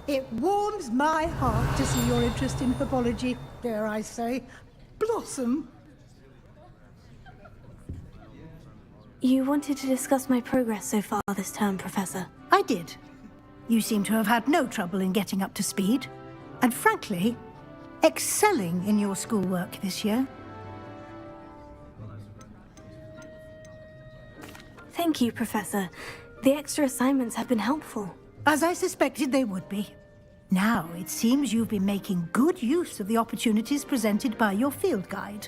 It warms my heart to see your interest in herbology, dare I say, blossom. You wanted to discuss my progress so far this term, Professor. I did. You seem to have had no trouble in getting up to speed. And frankly, excelling in your schoolwork this year. Thank you, Professor. The extra assignments have been helpful. As I suspected they would be. Now, it seems you've been making good use of the opportunities presented by your field guide.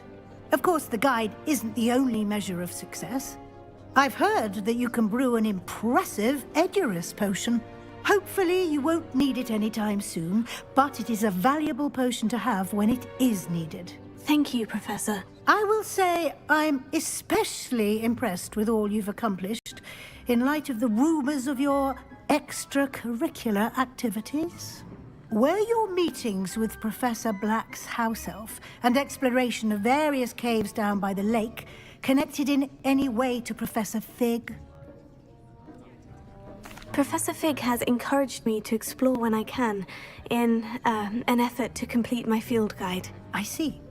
Of course, the guide isn't the only measure of success. I've heard that you can brew an impressive Edurus potion. Hopefully, you won't need it anytime soon, but it is a valuable potion to have when it is needed. Thank you, Professor. I will say I'm especially impressed with all you've accomplished in light of the rumors of your extracurricular activities. Were your meetings with Professor Black's house elf and exploration of various caves down by the lake connected in any way to Professor Fig? Professor Fig has encouraged me to explore when I can, in an effort to complete my field guide. I see.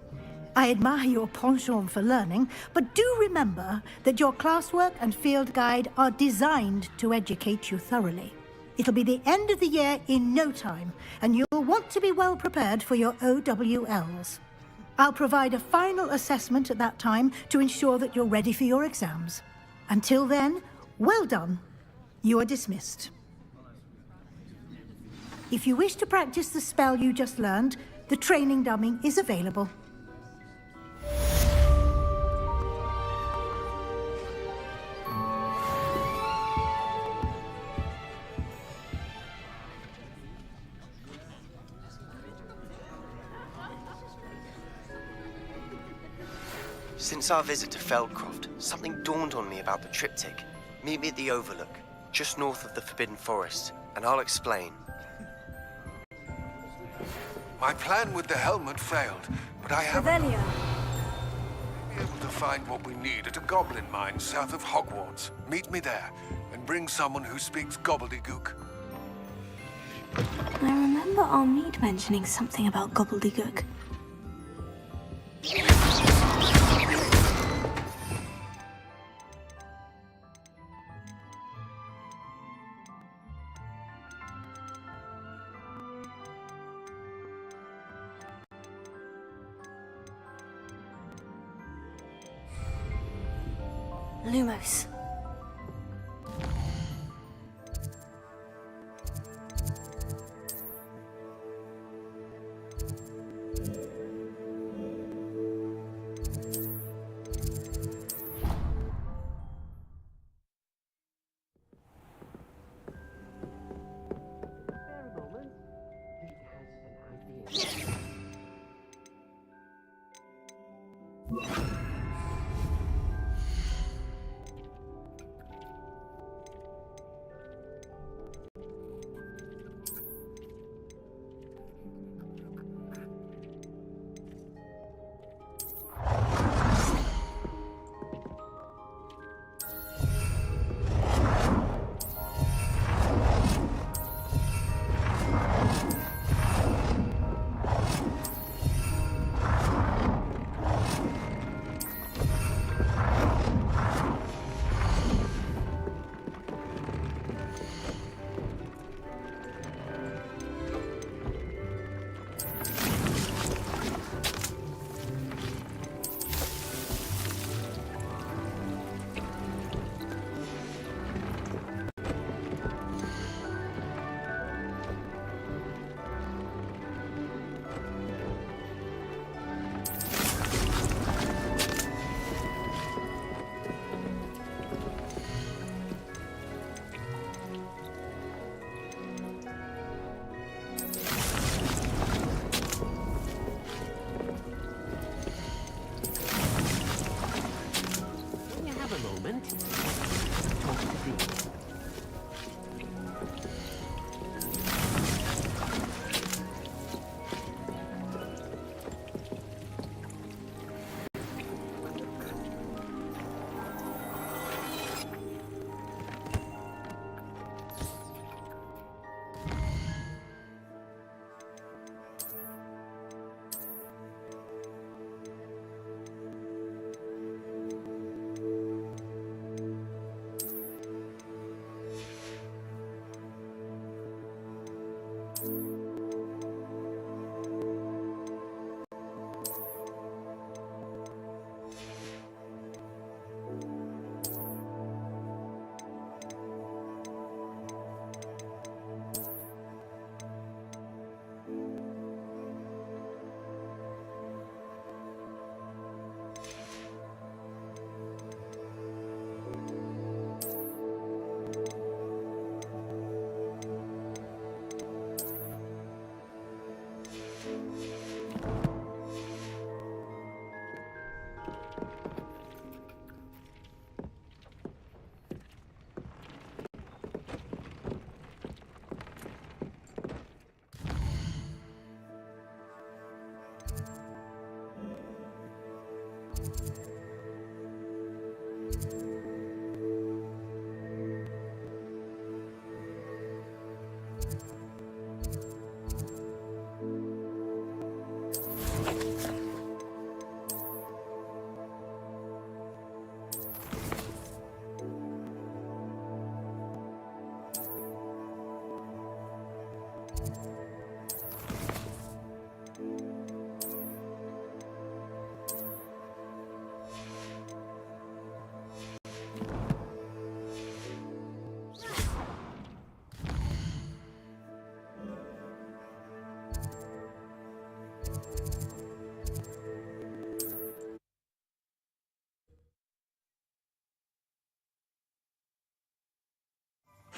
I admire your penchant for learning, but do remember that your classwork and field guide are designed to educate you thoroughly. It'll be the end of the year in no time, and you'll want to be well prepared for your OWLs. I'll provide a final assessment at that time to ensure that you're ready for your exams. Until then, well done. You are dismissed. If you wish to practice the spell you just learned, the training dummy is available. Since our visit to Feldcroft, something dawned on me about the triptych. Meet me at the Overlook, just north of the Forbidden Forest, and I'll explain. My plan with the helmet failed, but I have... Revelio. Be able to find what we need at a goblin mine south of Hogwarts. Meet me there, and bring someone who speaks gobbledygook. I remember Armid mentioning something about gobbledygook. Lumos.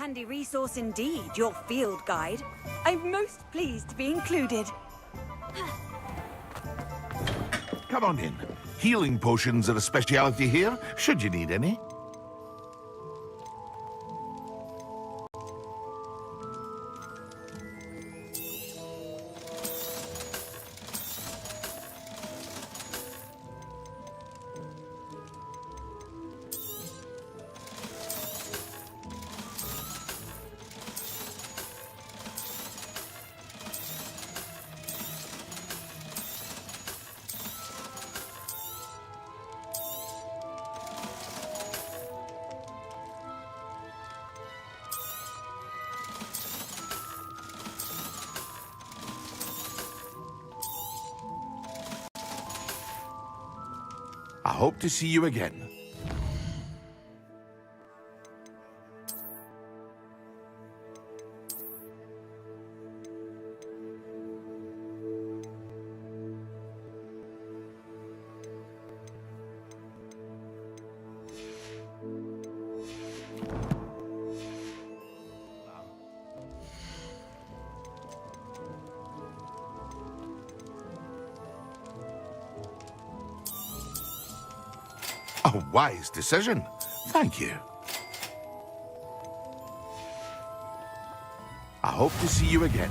handy resource indeed, your field guide. I'm most pleased to be included. Come on in. Healing potions are a speciality here, should you need any. I hope to see you again. A wise decision. Thank you. I hope to see you again.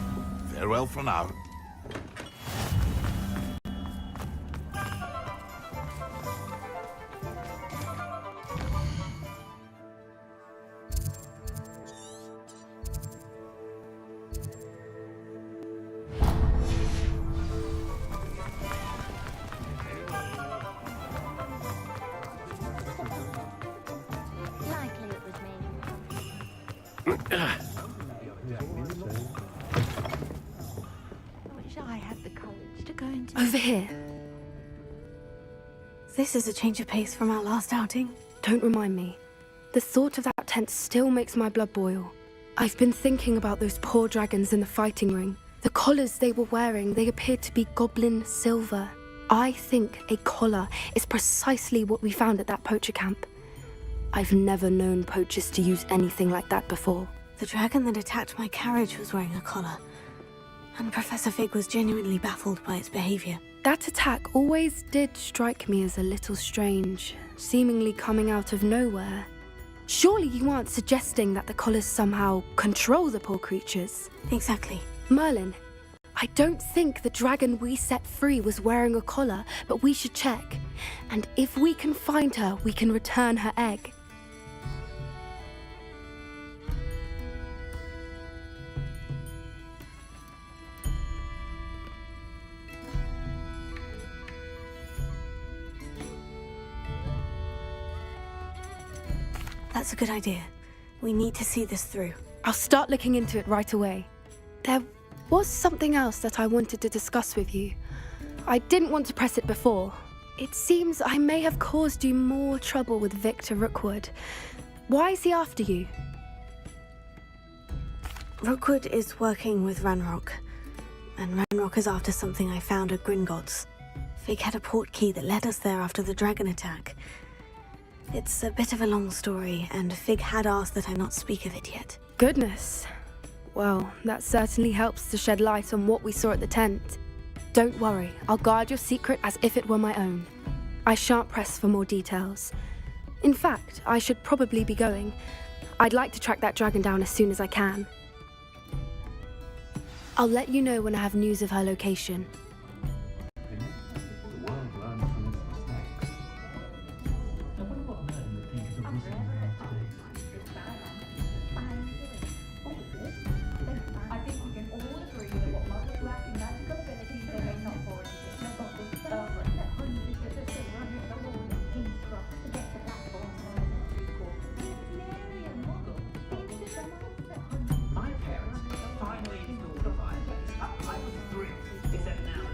Farewell for now. Likely it was me. I wish I had the courage to go into... Over here. This is a change of pace from our last outing. Don't remind me. The thought of that tent still makes my blood boil. I've been thinking about those poor dragons in the fighting ring. The collars they were wearing, they appeared to be goblin silver. I think a collar is precisely what we found at that poacher camp. I've never known poachers to use anything like that before. The dragon that attacked my carriage was wearing a collar, and Professor Fig was genuinely baffled by its behavior. That attack always did strike me as a little strange, seemingly coming out of nowhere. Surely you aren't suggesting that the collars somehow control the poor creatures? Exactly. Merlin, I don't think the dragon we set free was wearing a collar, but we should check. And if we can find her, we can return her egg. That's a good idea. We need to see this through. I'll start looking into it right away. There was something else that I wanted to discuss with you. I didn't want to press it before. It seems I may have caused you more trouble with Victor Rookwood. Why is he after you? Rookwood is working with Ranrock, and Ranrock is after something I found at Gringotts. Fig had a port key that led us there after the dragon attack. It's a bit of a long story, and Fig had asked that I not speak of it yet. Goodness. Well, that certainly helps to shed light on what we saw at the tent. Don't worry, I'll guard your secret as if it were my own. I shan't press for more details. In fact, I should probably be going. I'd like to track that dragon down as soon as I can. I'll let you know when I have news of her location. My parents finally installed a fireplace. I was thrilled, except now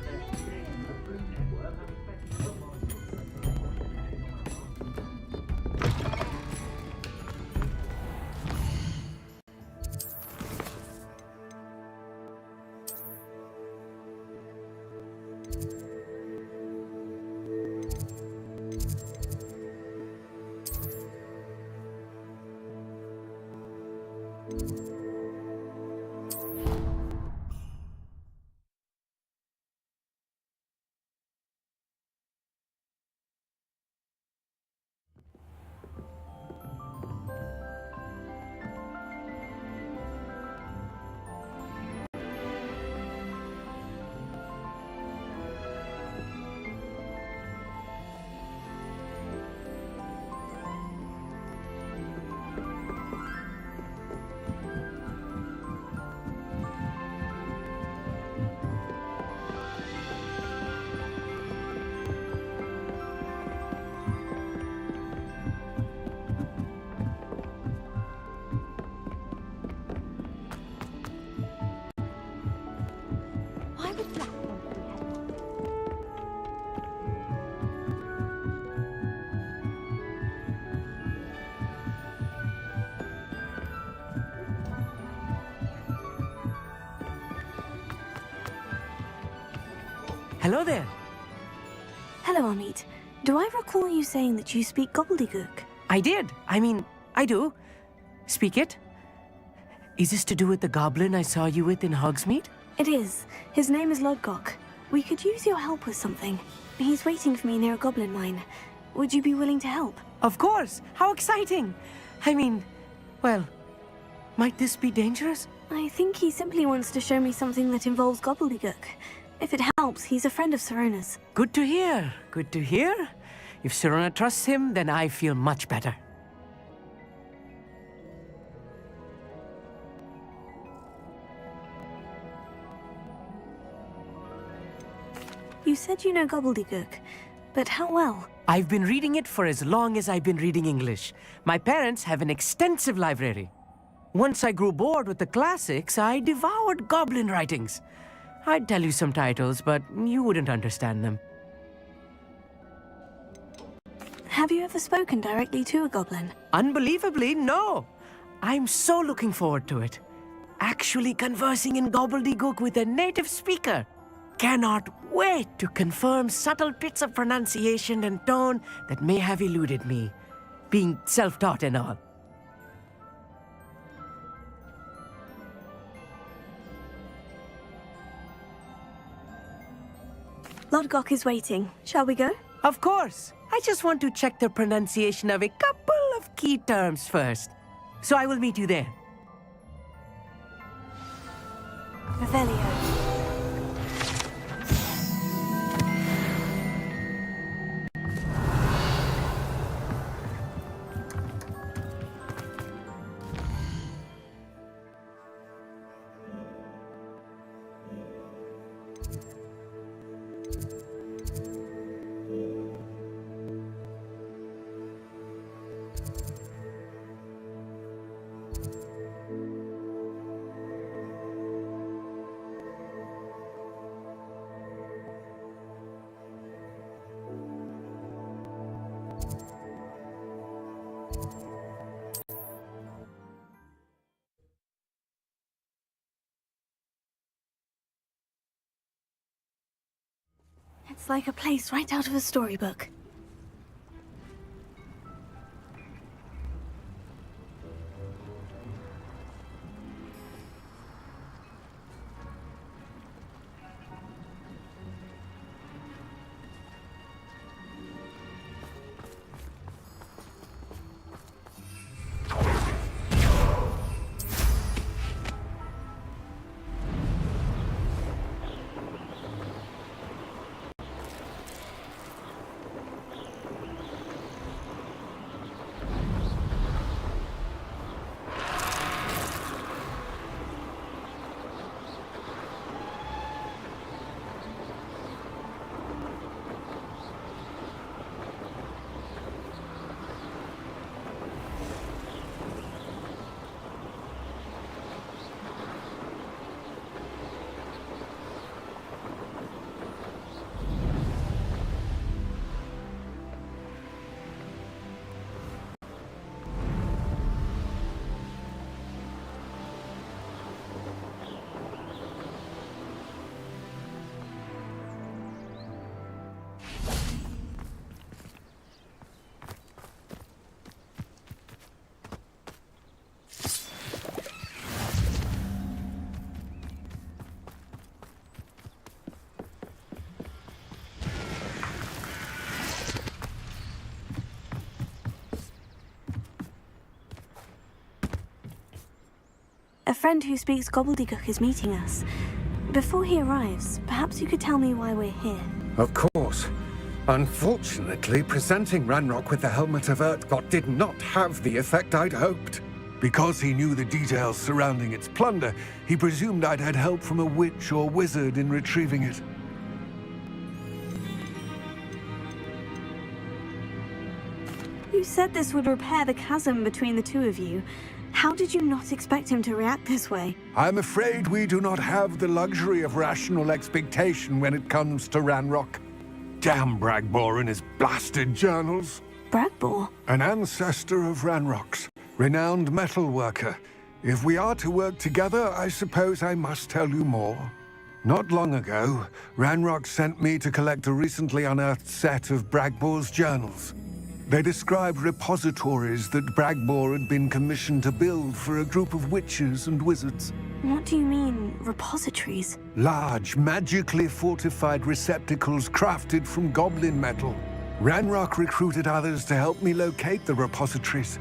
Hello there. Hello, Amit. Do I recall you saying that you speak gobbledygook? I did. I do. Speak it. Is this to do with the goblin I saw you with in Hogsmeade? It is. His name is Lodgok. We could use your help with something. He's waiting for me near a goblin mine. Would you be willing to help? Of course. How exciting. Well, might this be dangerous? I think he simply wants to show me something that involves gobbledygook. If it helps, he's a friend of Sirona's. Good to hear. Good to hear. If Sirona trusts him, then I feel much better. You said you know gobbledygook, but how well? I've been reading it for as long as I've been reading English. My parents have an extensive library. Once I grew bored with the classics, I devoured goblin writings. I'd tell you some titles, but you wouldn't understand them. Have you ever spoken directly to a goblin? Unbelievably, no. I'm so looking forward to it. Actually conversing in gobbledygook with a native speaker. Cannot wait to confirm subtle bits of pronunciation and tone that may have eluded me, being self-taught and all. Lodgok is waiting. Shall we go? Of course. I just want to check the pronunciation of a couple of key terms first. So I will meet you there. Revelio. It's like a place right out of a storybook. A friend who speaks gobbledygook is meeting us. Before he arrives, perhaps you could tell me why we're here. Of course. Unfortunately, presenting Ranrock with the Helmet of Urtkot did not have the effect I'd hoped. Because he knew the details surrounding its plunder, he presumed I'd had help from a witch or wizard in retrieving it. You said this would repair the chasm between the two of you. How did you not expect him to react this way? I'm afraid we do not have the luxury of rational expectation when it comes to Ranrock. Damn Bragbor and his blasted journals. Bragbor? An ancestor of Ranrock's, renowned metal worker. If we are to work together, I suppose I must tell you more. Not long ago, Ranrock sent me to collect a recently unearthed set of Bragbor's journals. They described repositories that Bragbor had been commissioned to build for a group of witches and wizards. What do you mean, repositories? Large, magically fortified receptacles crafted from goblin metal. Ranrock recruited others to help me locate the repositories.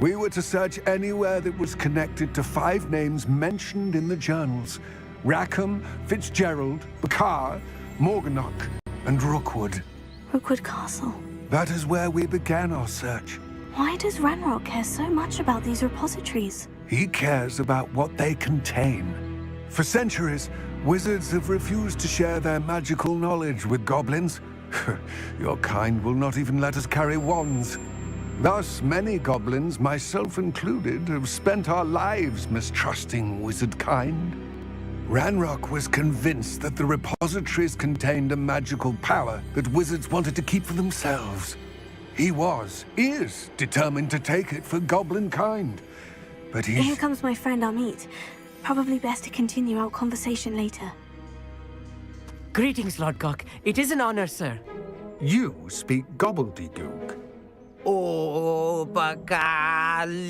We were to search anywhere that was connected to 5 names mentioned in the journals: Rackham, Fitzgerald, Bakar, Morganach, and Rookwood. Rookwood Castle. That is where we began our search. Why does Ranrock care so much about these repositories? He cares about what they contain. For centuries, wizards have refused to share their magical knowledge with goblins. Your kind will not even let us carry wands. Thus, many goblins, myself included, have spent our lives mistrusting wizard kind. Ranrock was convinced that the repositories contained a magical power that wizards wanted to keep for themselves. He is determined to take it for goblin kind. But Here comes my friend Amit. Probably best to continue our conversation later. Greetings, Lord Cock. It is an honor, sir. You speak gobbledygook. Oh, Bacalio.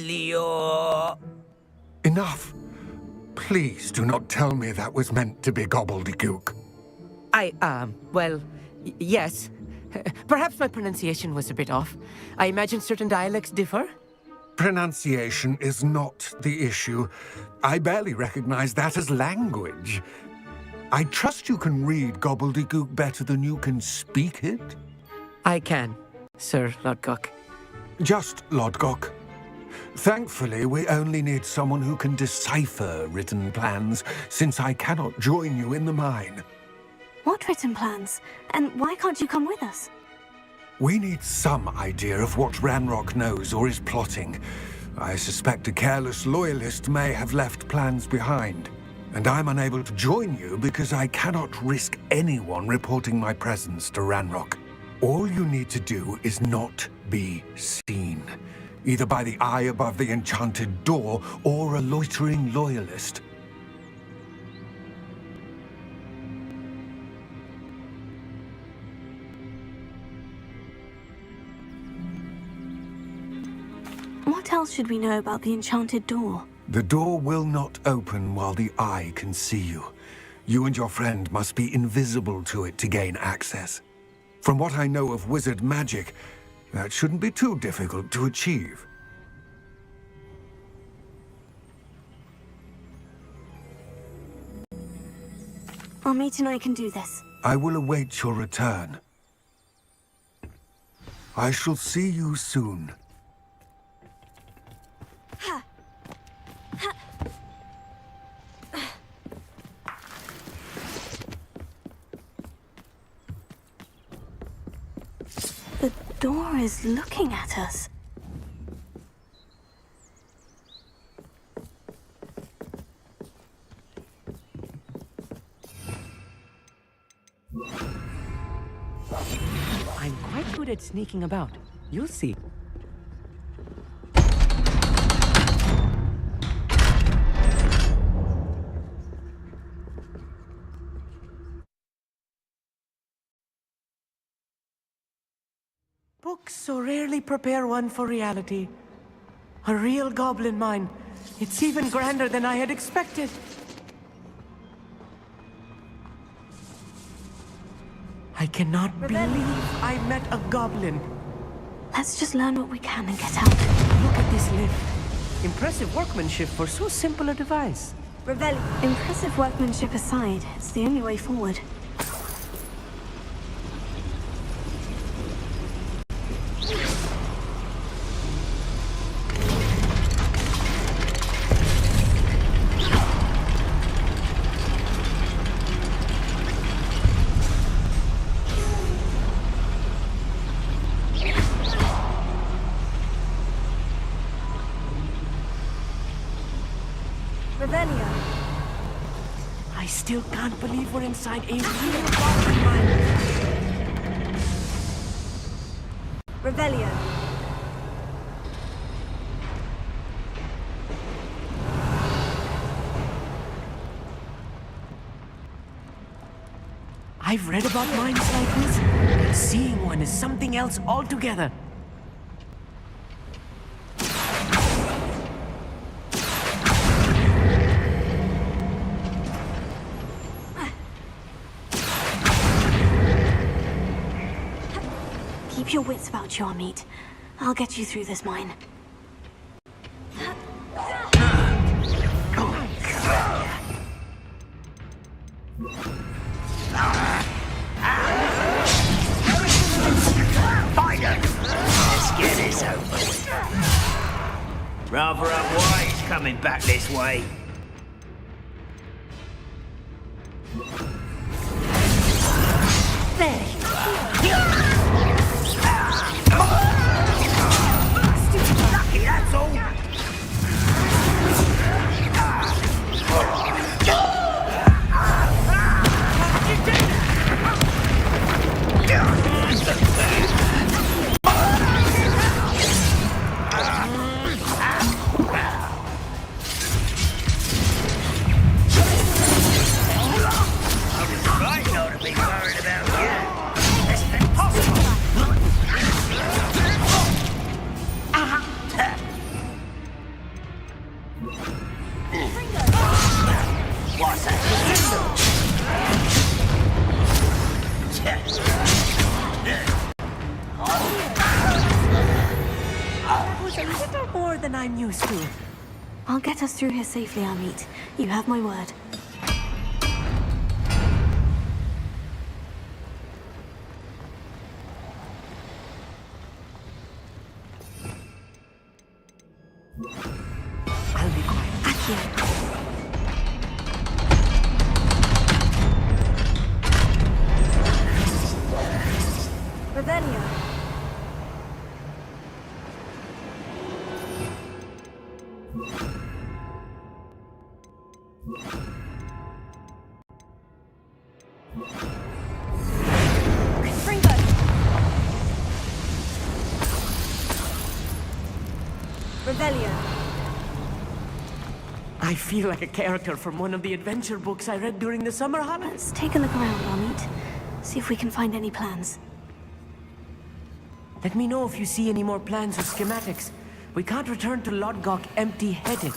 Enough. Please do not tell me that was meant to be gobbledygook. Well, yes. Perhaps my pronunciation was a bit off. I imagine certain dialects differ. Pronunciation is not the issue. I barely recognize that as language. I trust you can read gobbledygook better than you can speak it? I can, Sir Lodgok. Just Lodgok. Thankfully, we only need someone who can decipher written plans, since I cannot join you in the mine. What written plans? And why can't you come with us? We need some idea of what Ranrock knows or is plotting. I suspect a careless loyalist may have left plans behind. And I'm unable to join you because I cannot risk anyone reporting my presence to Ranrock. All you need to do is not be seen, either by the eye above the enchanted door or a loitering loyalist. What else should we know about the enchanted door? The door will not open while the eye can see you. You and your friend must be invisible to it to gain access. From what I know of wizard magic, that shouldn't be too difficult to achieve. Amit and I can do this. I will await your return. I shall see you soon. The door is looking at us. I'm quite good at sneaking about. You'll see. Books so rarely prepare one for reality. A real goblin mine. It's even grander than I had expected. I cannot believe I met a goblin. Let's just learn what we can and get out. Look at this lift. Impressive workmanship for so simple a device. Revelli. Impressive workmanship aside, it's the only way forward. Revelio. I still can't believe we're inside a real goblin mine. Revelio. I've read about mines like this, but seeing one is something else altogether. Keep your wits about you, Amit. I'll get you through this mine. Let's get this over with. Rather unwise coming back this way. There you Lucky, that's all. Right, not to be worried about you. It's impossible. What's that? That was a little more than I'm used to. I'll get us through here safely, Amit. You have my word. I'll be quiet. Accio. Revelio. Confringo. Revelio. I feel like a character from one of the adventure books I read during the summer holidays. Let's take a look around, Amit. See if we can find any plans. Let me know if you see any more plans or schematics. We can't return to Lodgok empty-headed.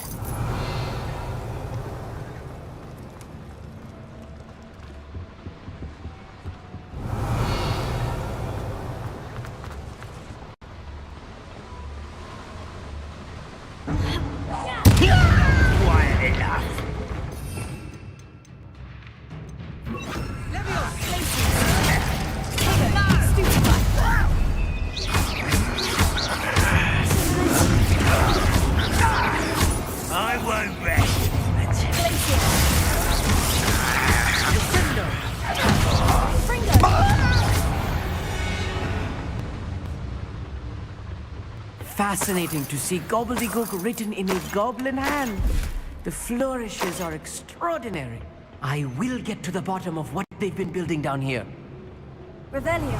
Quiet enough. I won't rest Fascinating to see gobbledygook written in a goblin hand. The flourishes are extraordinary. I will get to the bottom of what they've been building down here. Revelio.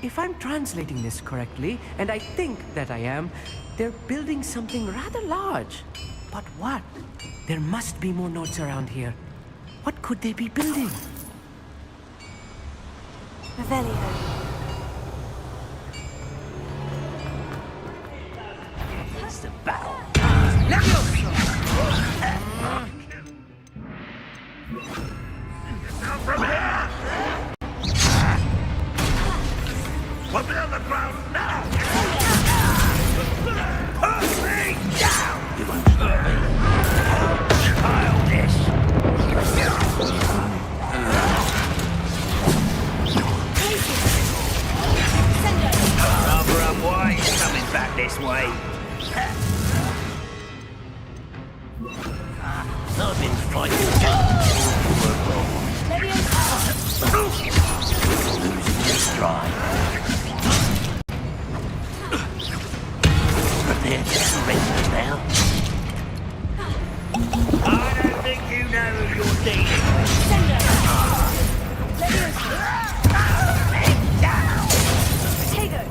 If I'm translating this correctly, and I think that I am, they're building something rather large. But what? There must be more notes around here. What could they be building? Revelio. It's the battle. From here! Put me on the ground now! Put me down! You won't stop me. Childish. I've been fighting losing your stride. Prepare to surrender now. I don't think you know who you're dealing with. Potato!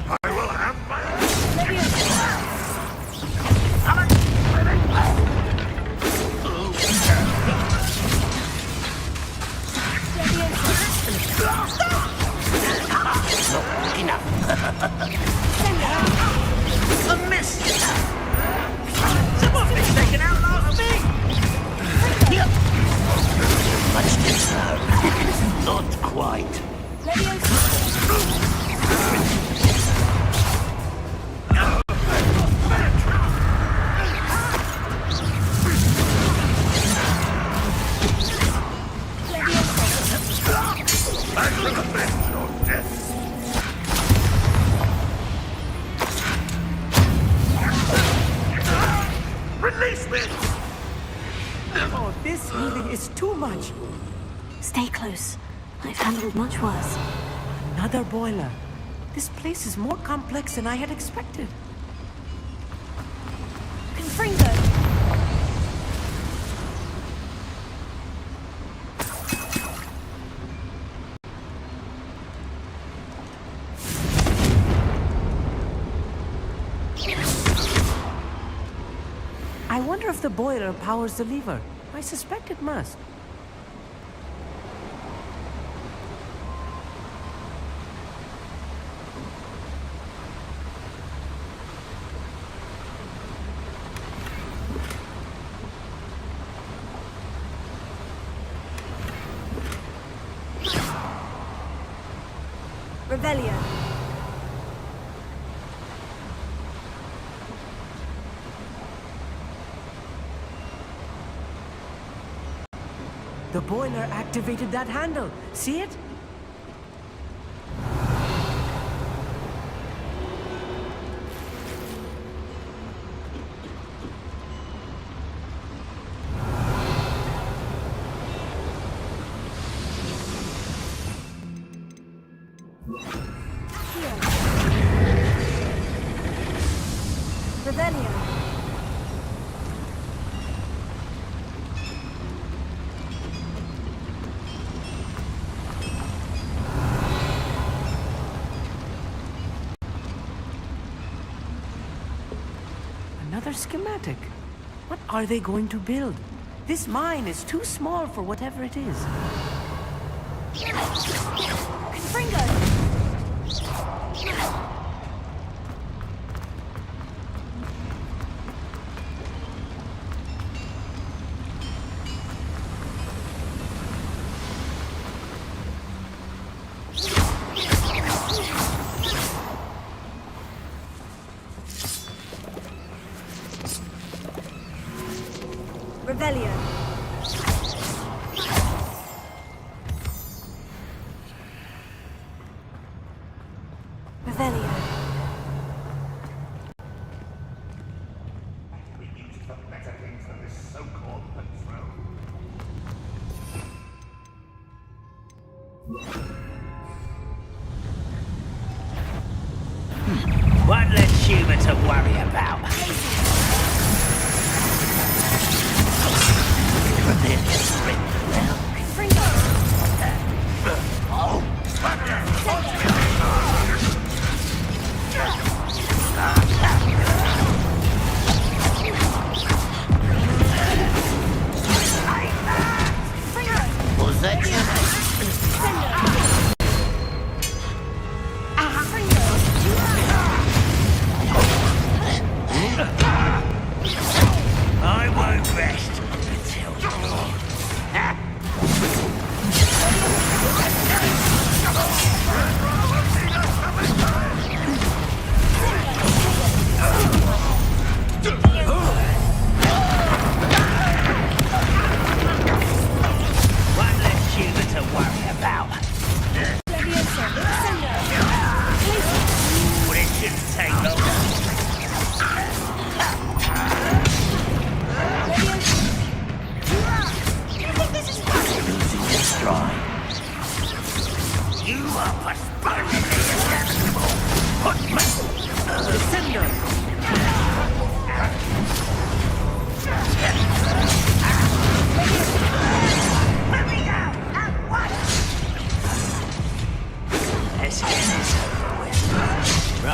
I will have my... Not quick enough. A miss! Someone's been taken out last me! Much too slow. Not quite. I shall avenge your death. Release me! Oh, this healing is too much. Stay close. I've handled much worse. Another boiler. This place is more complex than I had expected. Confringo! I wonder if the boiler powers the lever. I suspect it must. Revelio. The boiler activated that handle. See it? Revelio. Another schematic. What are they going to build? This mine is too small for whatever it is. Confringo! Revelio. Revelio. We used for better things than this so-called patrol. One less human to worry about. Prepare to surrender now. Was that you? I won't rest until...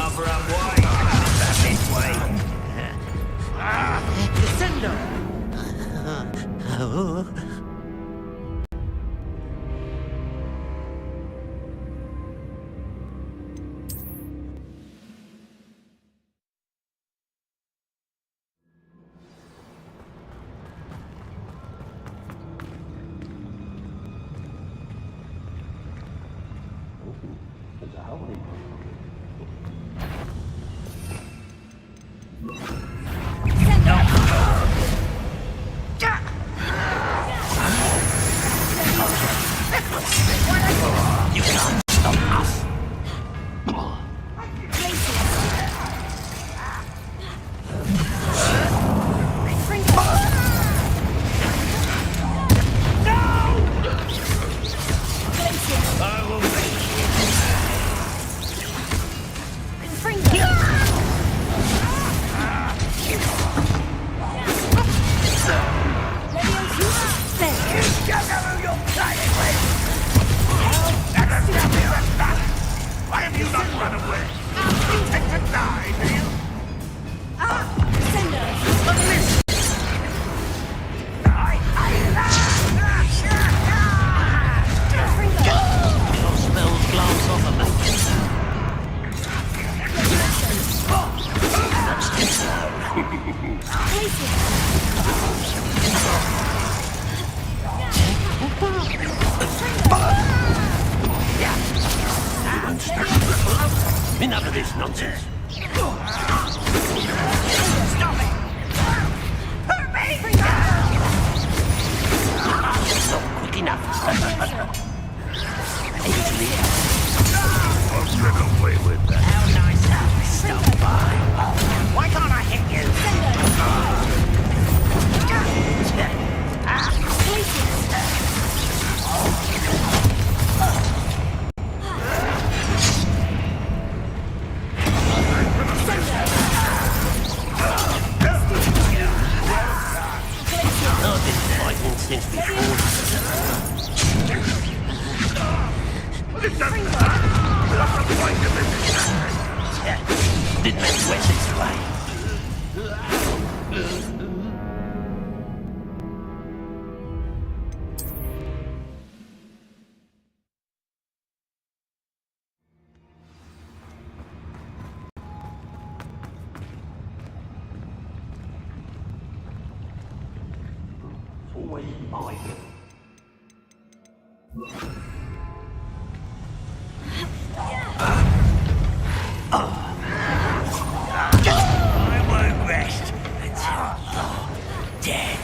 Rather unwise coming back this way. Descendo! You can't stop us. Why have you not run away? You intend to die, do you? Your spells glance off of me. You won't stop. Enough of this nonsense. Stop it! Hurt me! Not quick enough. Easily. I'll run away with that. How nice of you stop by. Why can't I hit you? I've been fighting since before. Didn't have wet this way. Always mine. I won't rest until you're dead.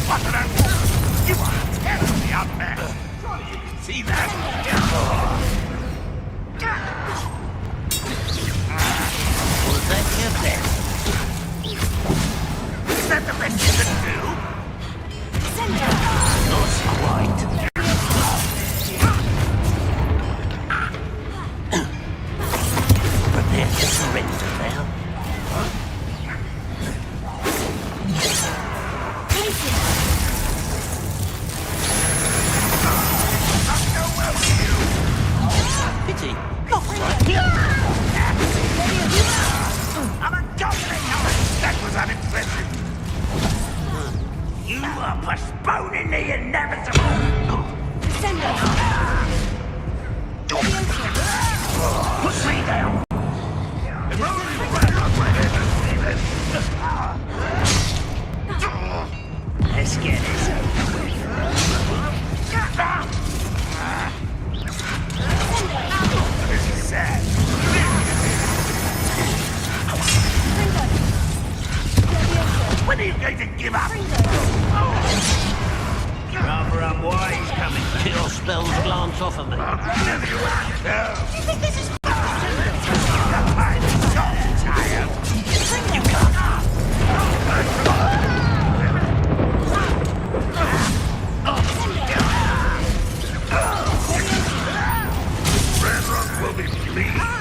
What an You are terribly outmatched. Surely you can see that. Was that your best? Is that the best you can do? Not quite. Prepare to surrender now. Pity. Not like you. I'm a dominator! That was unimpressive. You are postponing the inevitable. Put me down. If only Ranrock were here to see this. Let's get this over with. This is sad. When are you going to give up? Rather unwise coming back. Your spells glance off of me. I'll give you a go. You think this is I'm so tired. You can't. Ranrock will be pleased.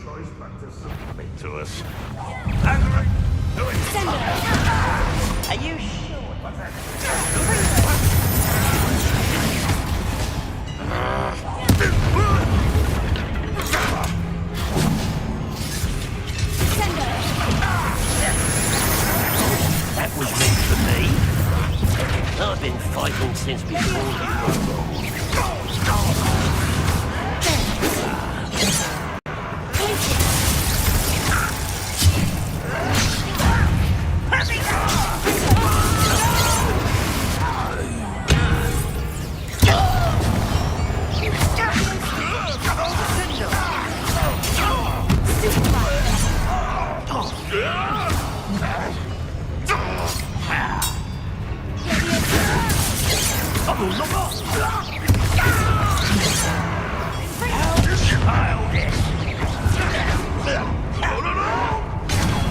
choice but to submit to us. Are you sure? That was meant for me. I've been fighting since before you were born.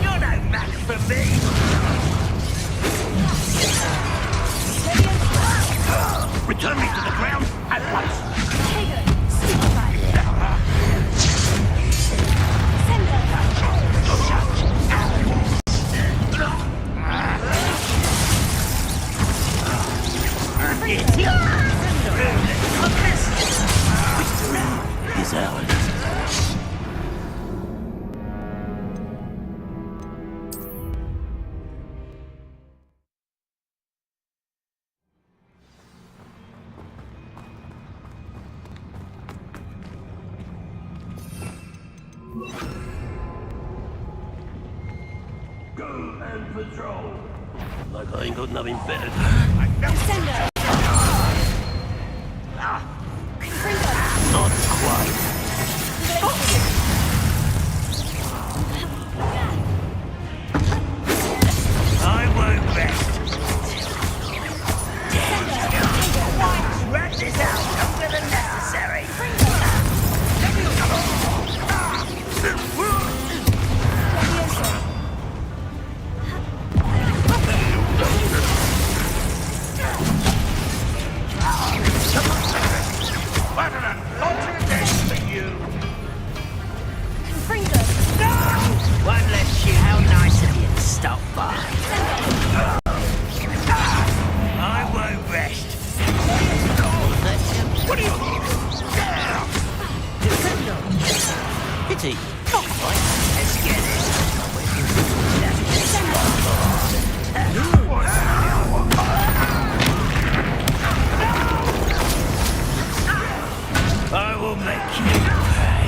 You're no match for me. Return me to the ground at once. Victory is ours. Go and patrol. Like I ain't got nothing better. Not quite. I won't rest. Rat this out longer than necessary. What an unfortunate day for you. One less shoot. How nice of you to stop by. I won't rest. What are you? Pity. Not quite. Let's get it. I will make you pay.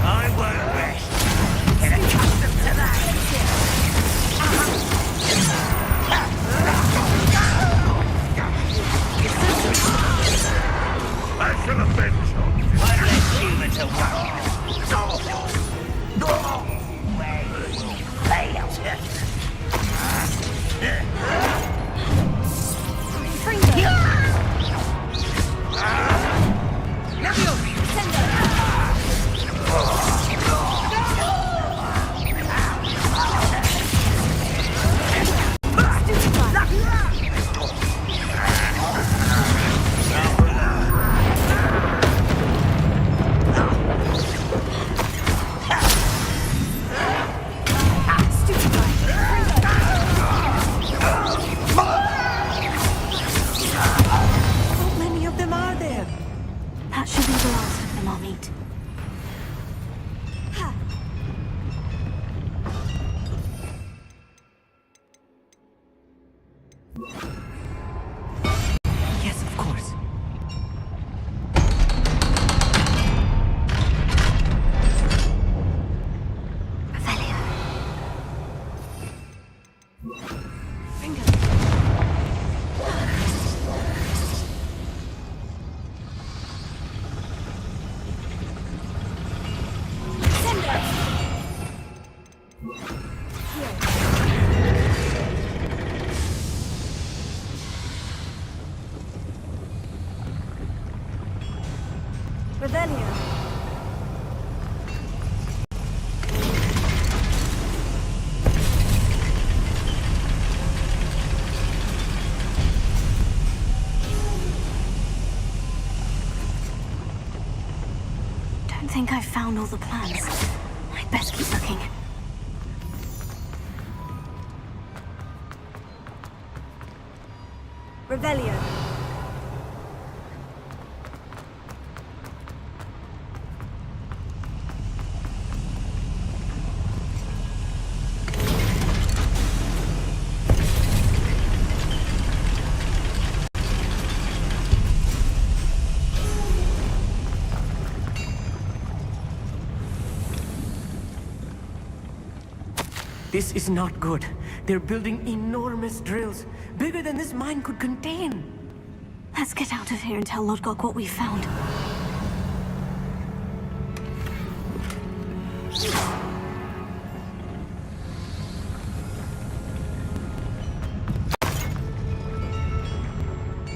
I won't rest. Get accustomed to that. I shall avenge you. One less human to worry. Where you will fail. How many of them are there? That should be the last of them I'll meet. Yes, of course. Revelio. found all the plans. I'd best keep looking. Revelio. This is not good. They're building enormous drills, bigger than this mine could contain. Let's get out of here and tell Lodgok what we found.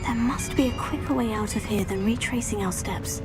There must be a quicker way out of here than retracing our steps.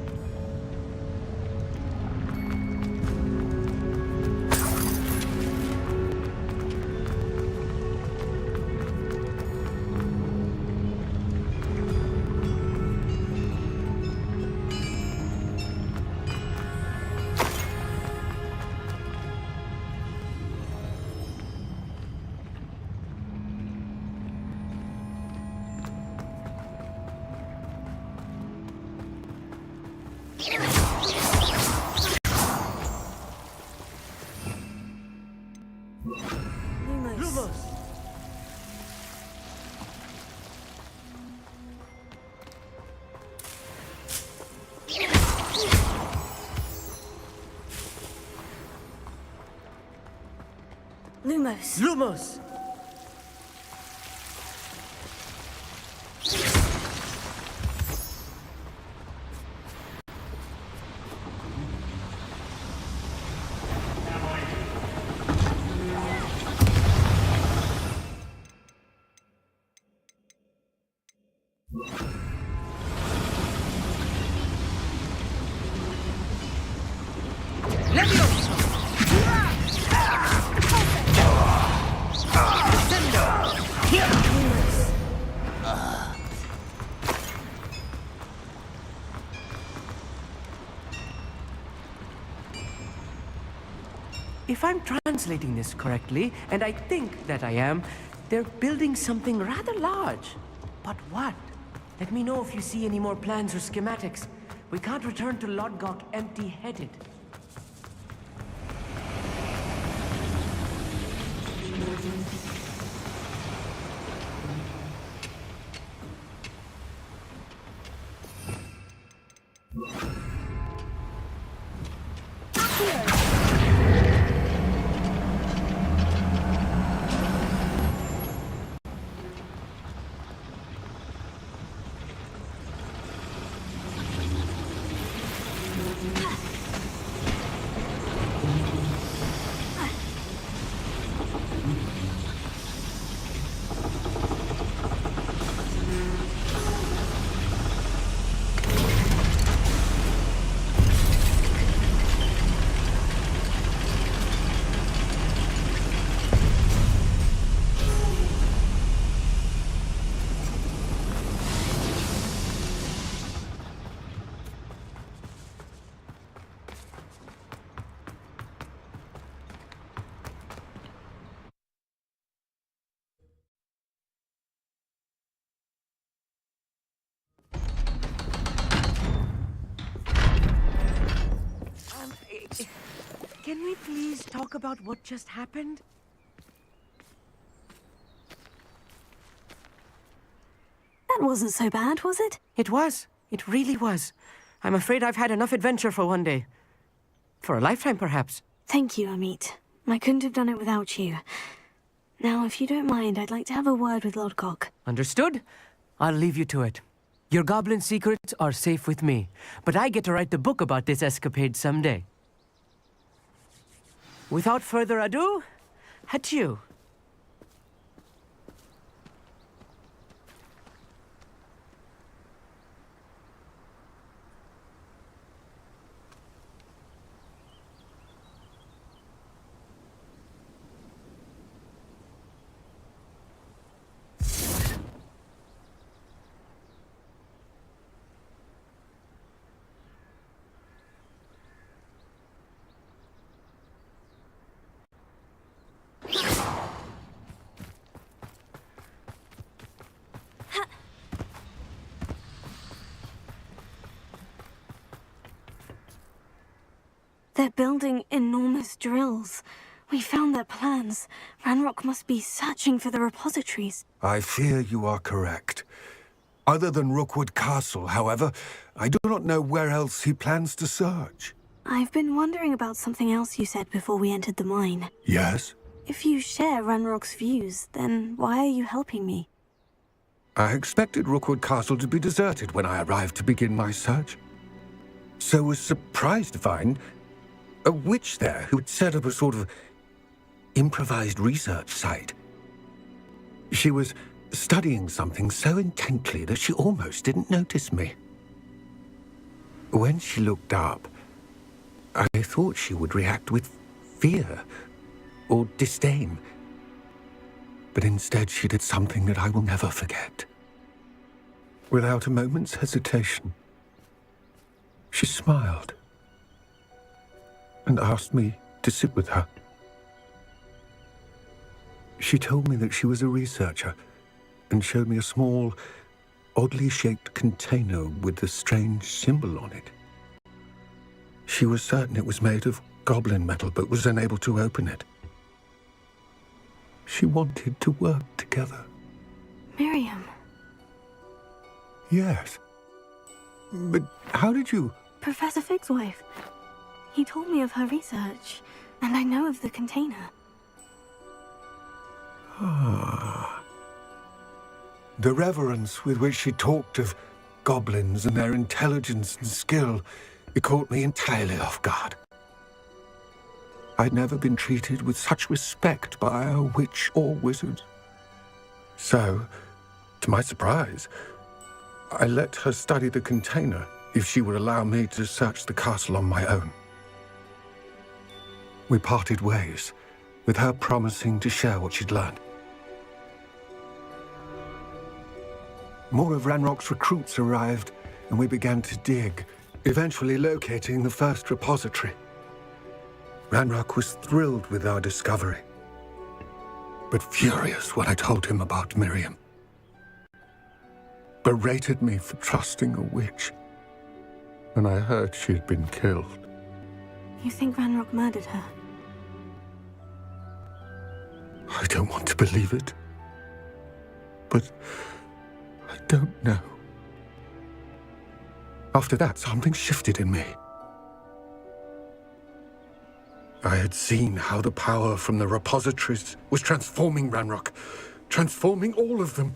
Lumos. Lumos! If I'm translating this correctly, and I think that I am, they're building something rather large. But what? Let me know if you see any more plans or schematics. We can't return to Lodgok empty-headed. Can we please talk about what just happened? That wasn't so bad, was it? It was. It really was. I'm afraid I've had enough adventure for one day. For a lifetime, perhaps. Thank you, Amit. I couldn't have done it without you. Now, if you don't mind, I'd like to have a word with Lodgok. Understood? I'll leave you to it. Your goblin secrets are safe with me, but I get to write the book about this escapade someday. Without further ado, adieu. They're building enormous drills. We found their plans. Ranrock must be searching for the repositories. I fear you are correct. Other than Rookwood Castle, however, I do not know where else he plans to search. I've been wondering about something else you said before we entered the mine. Yes? If you share Ranrock's views, then why are you helping me? I expected Rookwood Castle to be deserted when I arrived to begin my search. So was surprised to find a witch there who'd set up a sort of improvised research site. She was studying something so intently that she almost didn't notice me. When she looked up, I thought she would react with fear or disdain. But instead she did something that I will never forget. Without a moment's hesitation, she smiled and asked me to sit with her. She told me that she was a researcher and showed me a small, oddly shaped container with a strange symbol on it. She was certain it was made of goblin metal, but was unable to open it. She wanted to work together. Miriam. Yes. But how did you... Professor Fig's wife. He told me of her research, and I know of the container. Ah. The reverence with which she talked of goblins and their intelligence and skill, it caught me entirely off guard. I'd never been treated with such respect by a witch or wizard. So, to my surprise, I let her study the container if she would allow me to search the castle on my own. We parted ways, with her promising to share what she'd learned. More of Ranrock's recruits arrived, and we began to dig, eventually locating the first repository. Ranrock was thrilled with our discovery, but furious when I told him about Miriam. Berated me for trusting a witch, and I heard she had been killed. You think Ranrock murdered her? I don't want to believe it, but I don't know. After that, something shifted in me. I had seen how the power from the repositories was transforming Ranrock, transforming all of them.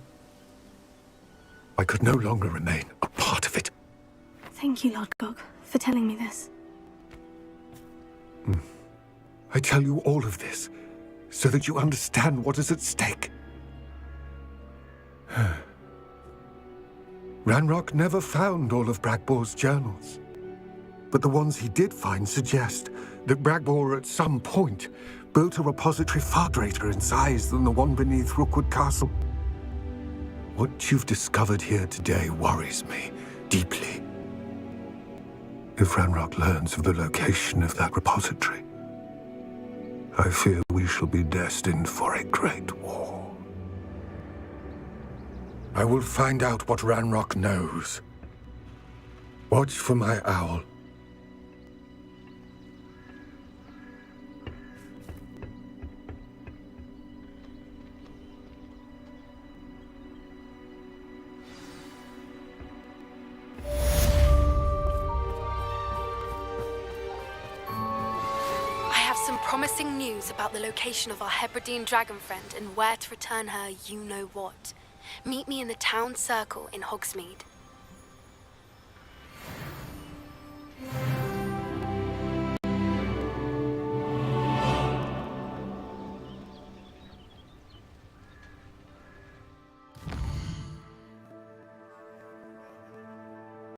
I could no longer remain a part of it. Thank you, Lord Gog, for telling me this. I tell you all of this so that you understand what is at stake. Ranrock never found all of Bragbor's journals, but the ones he did find suggest that Bragbor at some point built a repository far greater in size than the one beneath Rookwood Castle. What you've discovered here today worries me deeply. If Ranrock learns of the location of that repository, I fear we shall be destined for a great war. I will find out what Ranrock knows. Watch for my owl. Promising news about the location of our Hebridean dragon friend and where to return her you-know-what. Meet me in the town circle in Hogsmeade.